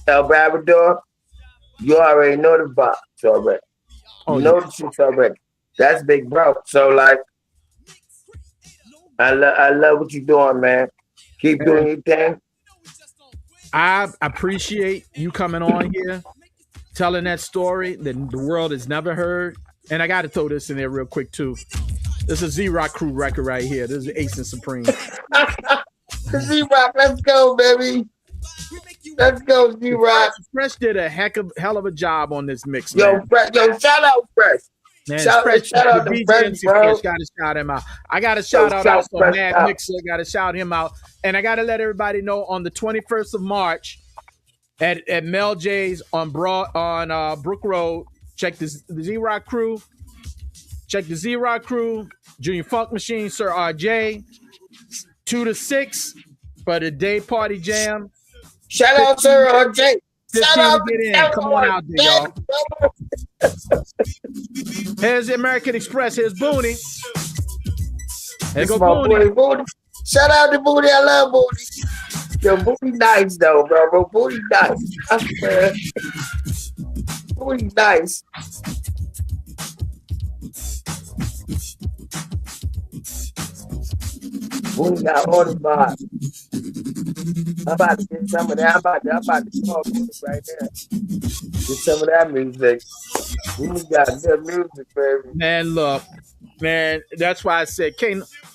El Bravador, you already know the vibes already. You know the shit already. That's big bro. So like, I love what you're doing, man. Keep doing your thing. I appreciate you coming on here, telling that story that the world has never heard. And I got to throw this in there real quick too. This is a Z-Rock Crew record right here. This is Ace and Supreme. Z-Rock, let's go, baby. Let's go, Z-Rock. Fresh did a hell of a job on this mix, man. Yo, shout out Fresh. Man, shout out to Fresh, bro. Got to shout him out. I got to shout out also Mad Mixer. Got to shout him out. And I got to let everybody know on the 21st of March at Mel J's on Brook Road, check the Z-Rock Crew. Check the Z-Rock Crew. Junior Funk Machine, Sir RJ. 2 to 6 for the day party jam. Shout out Sir RJ. Shout out to get in. Come on out there, y'all. Here's the American Express. Here's Booney. There go Booney. Shout out to Booney. I love Booney. Yo, Booney nice though, bro. Booney nice. Booney nice. Booney got all the vibes. I'm about to get some of that. I'm about to call Booney right there. Get some of that music. Booney got good music, baby. Man, look. Man, that's why I said,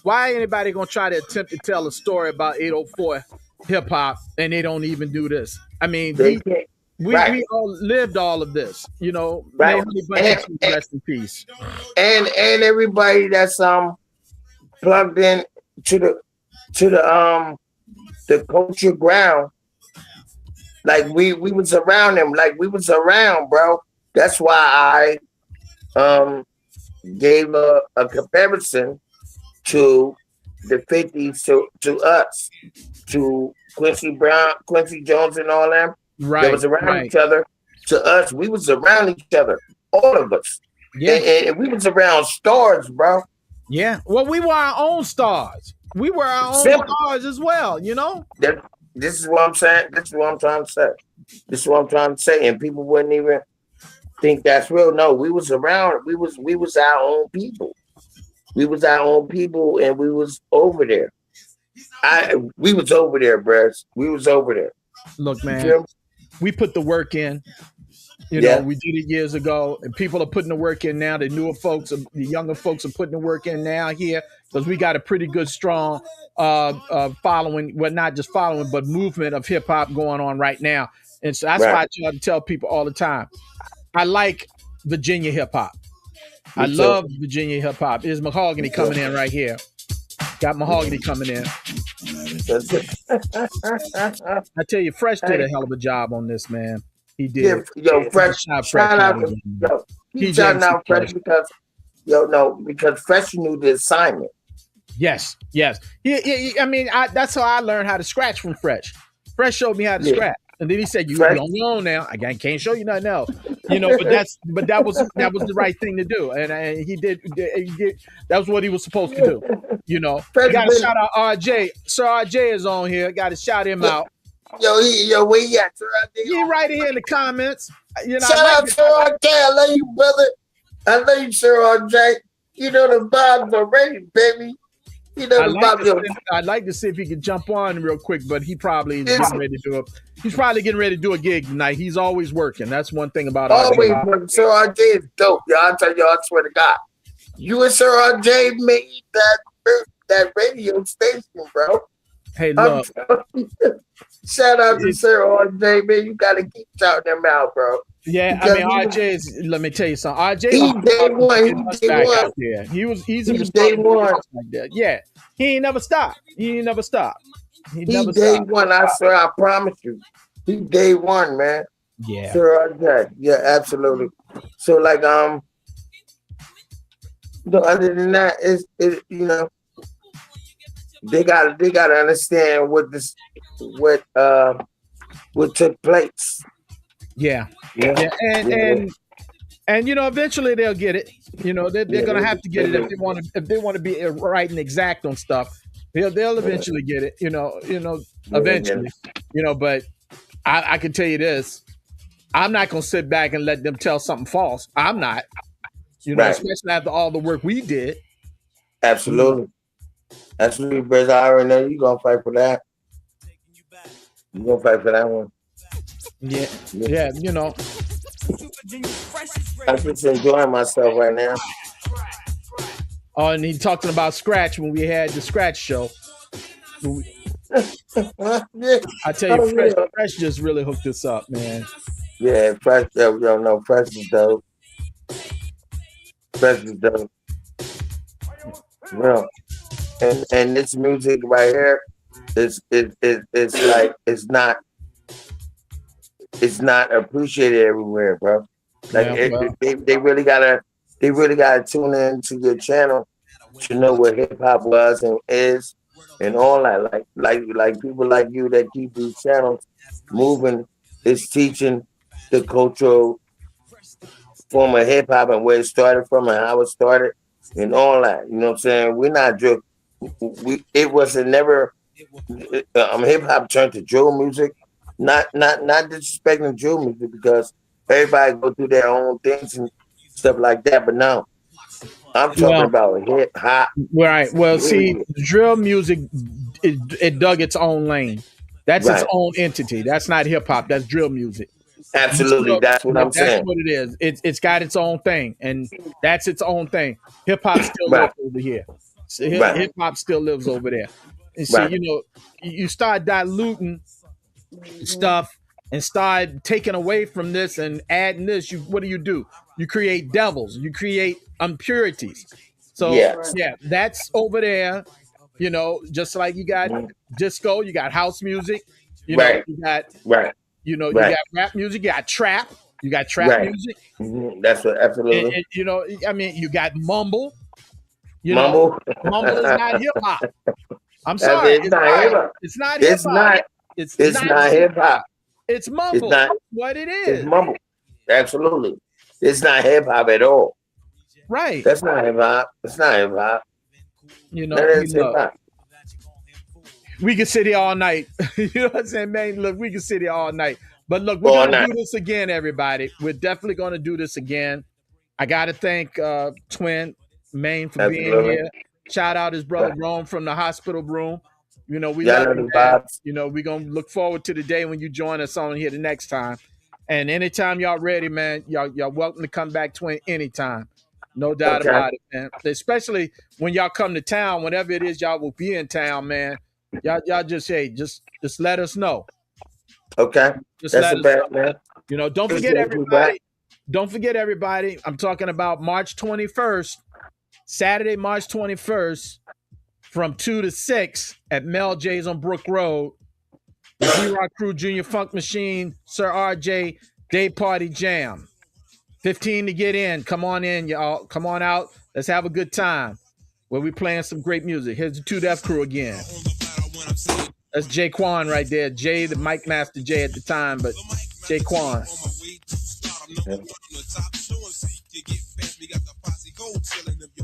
why anybody gonna try to attempt to tell a story about 804 hip hop and they don't even do this? I mean, we all lived all of this, you know. Right. Rest in peace. And everybody that's plugged in to the culture ground, like we was around them, like we was around, bro. That's why I gave a comparison to the 50s to us, to Quincy Brown, Quincy Jones, and all them that Right, was around right. each other. To us, we was around each other, all of us, Yeah, and we was around stars, bro. yeah. Well, we were our own stars. We were our own Simple. stars as well, you know? That, this is what I'm saying. This is what I'm trying to say. This is what I'm trying to say, and people wouldn't even think that's real. No, we was around. We was our own people. We was our own people, and we was over there. We was over there, bruh. We was over there. Look, You man, feel me? we put the work in. You know, Yeah, we did it years ago, and people are putting the work in now. The newer folks, the younger folks are putting the work in now here because we got a pretty good, strong following. Well, not just following, but movement of hip hop going on right now. And so that's right. why I try to tell people all the time. I like Virginia hip hop. I Me too. love Virginia hip hop. Is Mahogany Me too. coming in right here? Got Mahogany coming in. That's it. I tell you, Fresh did a Hey, hell of a job on this, man. He yeah, did. yo, I Fresh. shout Fresh Shout out out to again, man. yo. Keep shouting PJC out Fresh. Fresh because yo, no, because Fresh knew the assignment. Yes, yes. I mean, that's how I learned how to scratch from Fresh. Fresh showed me how to Yeah, scratch, and then he said, "You Fresh. on your own now. I can't show you nothing else." You know, but that was the right thing to do, and he did. That was what he was supposed to do. You know, Fresh got to been shout out RJ. Sir RJ is on here. Got to shout him yo, out. yo, where you at? Sir RJ He on right here. here in the comments. You know, I Shout like out it. Sir RJ. I love you, brother. I love you, Sir RJ. You know the vibes already, baby. You know the vibes. Yo, I'd like to see if he could jump on real quick, but he probably is it's getting ready to do it. He's probably getting ready to do a gig tonight. He's always working. That's one thing about always RJ. working. Sir RJ is dope. Yo, I tell you, I swear to God. You and Sir RJ made that radio station, bro. Hey, I'm look, telling you. Shout out to it, Sir RJ, man. You gotta keep shouting them out, bro. yeah, I Because mean, RJ is. Let me tell you something. RJ he always day started one, getting us he day back one, out there. He's a he day responsible one, person like that. Yeah, he ain't never stopped. He ain't never stopped. He he never day stopped. one. I swear, I promise you, he day one, man. Yeah, Sir RJ, yeah, absolutely. So like, no, other than that, they gotta understand what took place. yeah, Yeah, yeah, yeah, and you know, eventually they'll get it. You know, they're yeah. gonna have to get it if they want to be right and exact on stuff. They'll eventually get it. Yeah. Eventually. But I can tell you this: I'm not gonna sit back and let them tell something false. I'm not. Right. Especially after all the work we did. You know, Absolutely. Absolutely, Brother. I already know you gonna fight for that. You gonna fight for that one. yeah, Yeah. yeah. I'm just enjoying myself right now. Oh, and he talking about scratch when we had the scratch show. Yeah. I tell you, Oh yeah. Fresh just really hooked us up, man. Yeah, Fresh, yo, no, Fresh is dope. Fresh is dope. Real. And this music right here is like it's not appreciated everywhere, bro. Like Yeah, well, they really gotta tune into your channel to know what hip hop was and is and all that. Like people like you that keep these channels moving is teaching the cultural form of hip hop and where it started from and how it started and all that. You know what I'm saying? We're not drill. It was a never. Hip hop turned to drill music. Not disrespecting drill music because everybody go through their own things and stuff like that. But now I'm talking well, about hip hop. right. Well, see, Period. drill music, it dug its own lane. That's its Right. own entity. That's not hip hop. That's drill music. Absolutely. That's what I'm That's saying. what it is. It's got its own thing, and that's its own thing. Hip hop still Right. lives over here. Right. Hip hop still lives over there. And see, Right. you start diluting stuff and start taking away from this and adding this. What do? You create devils. You create impurities. So Yes. yeah, that's over there. Just like you got Mhm. disco, you got house music. Right. You got Right. you Right. got rap music, you got trap, Right. music, That's what and, absolutely. I mean, you got mumble, You know, Mumble. mumble is not hip hop. I'm sorry. It's not hip hop. It's not hip It's hop. not. It's It's not not hip hop. It's mumble. It's not. What it It's is. mumble. Absolutely. It's not hip hop at all. Right. That's not hip hop. It's not hip hop. You know, That is hip hop. we can sit here all night. You know what I'm saying, man? Look, we can sit here all night. But look, we're going to do this again, everybody. We're definitely going to do this again. I got to thank Twin Maine for being here. Shout out his brother Rome from the hospital room. You know, we love you, man. You know, we're going to look forward to the day when you join us on here the next time. And anytime y'all ready, man, y'all welcome to come back, Twin, anytime. No doubt about it, man. Especially when y'all come to town, whenever it is y'all will be in town, man. Y'all just let us know. Okay. Just let us know. Man. You know, don't forget everybody. Don't forget everybody. I'm talking about March 21st, Saturday, March 21st, from 2 to 6 at Mel J's on Brook Road. The Z-Rock Crew Junior Funk Machine, Sir RJ, Day Party Jam. 15 to get in. Come on in, y'all. Come on out. Let's have a good time. Where we playing some great music. Here's the 2 Def Crew again. That's Jay Quan right there. Jay, the Mic Master Jay at the time, but Jay Quan.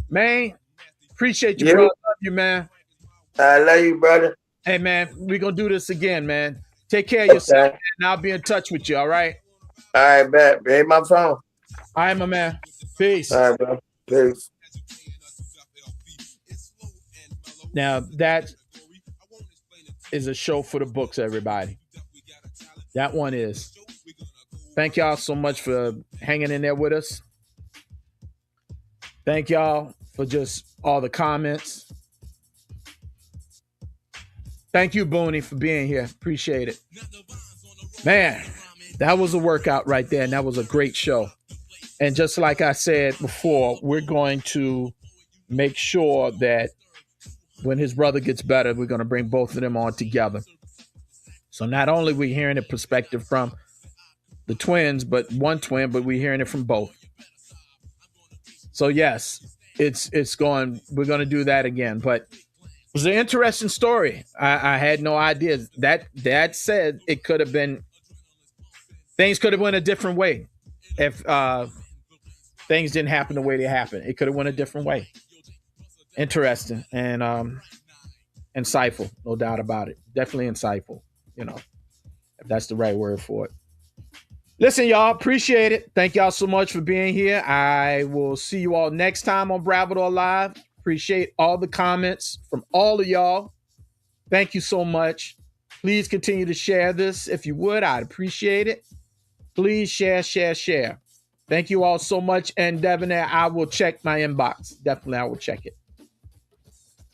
Man, appreciate you, brother. Love you, man. I love you, brother. Hey, man, we're going to do this again, man. Take care of yourself, man, and I'll be in touch with you, all right? All right, bet. Hey, my phone. All right, my man. Peace. All right, bro. Peace. Now, that is a show for the books, everybody. That one is. Thank y'all so much for hanging in there with us. Thank y'all for just all the comments. Thank you, Booney, for being here. Appreciate it. Man, that was a workout right there, and that was a great show. And just like I said before, we're going to make sure that when his brother gets better, we're going to bring both of them on together. So not only are we hearing a perspective from the twins, but one twin, but we're hearing it from both. So yes, we're going to do that again. But it was an interesting story. I had no idea. That said, it could have been, things could have went a different way if things didn't happen the way they happened. It could have went a different way. Interesting and insightful, no doubt about it. Definitely insightful, you know, if that's the right word for it. Listen, y'all, appreciate it. Thank y'all so much for being here. I will see you all next time on Bravador Live. Appreciate all the comments from all of y'all. Thank you so much. Please continue to share this. If you would, I'd appreciate it. Please share. Thank you all so much. And Devin, I will check my inbox. Definitely, I will check it.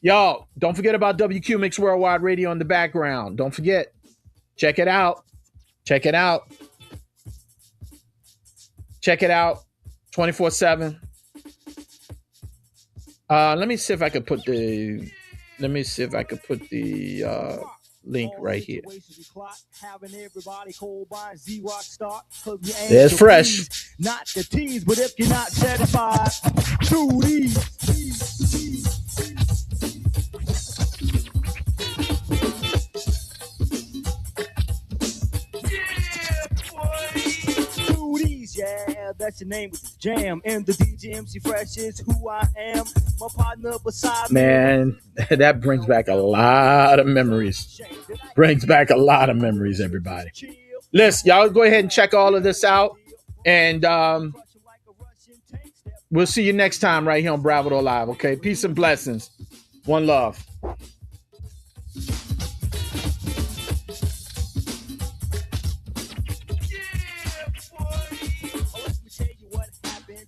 Y'all, don't forget about WQ Mix Worldwide Radio in the background. Don't forget. Check it out. Check it out 24/7. Let me see if I could put the link right here. There's fresh. Not the teas, but if you're not satisfied, do these. Yeah, that's the name of the jam. And the DJ MC Fresh is who I am. My partner beside me. Man, that brings back a lot of memories. Everybody. Listen, y'all go ahead and check all of this out. And we'll see you next time right here on Bravador Live, okay? Peace and blessings. One love.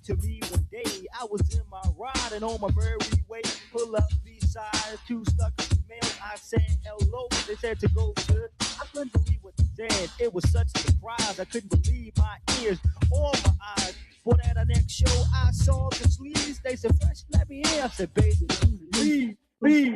To me one day, I was in my ride and on my merry way, pull up beside two stuck mail. I said hello, they said to go good. I couldn't believe what they said. It was such a surprise. I couldn't believe my ears or my eyes. For that next show, I saw the sleeves. They said, Fresh, let me in. I said, baby, please.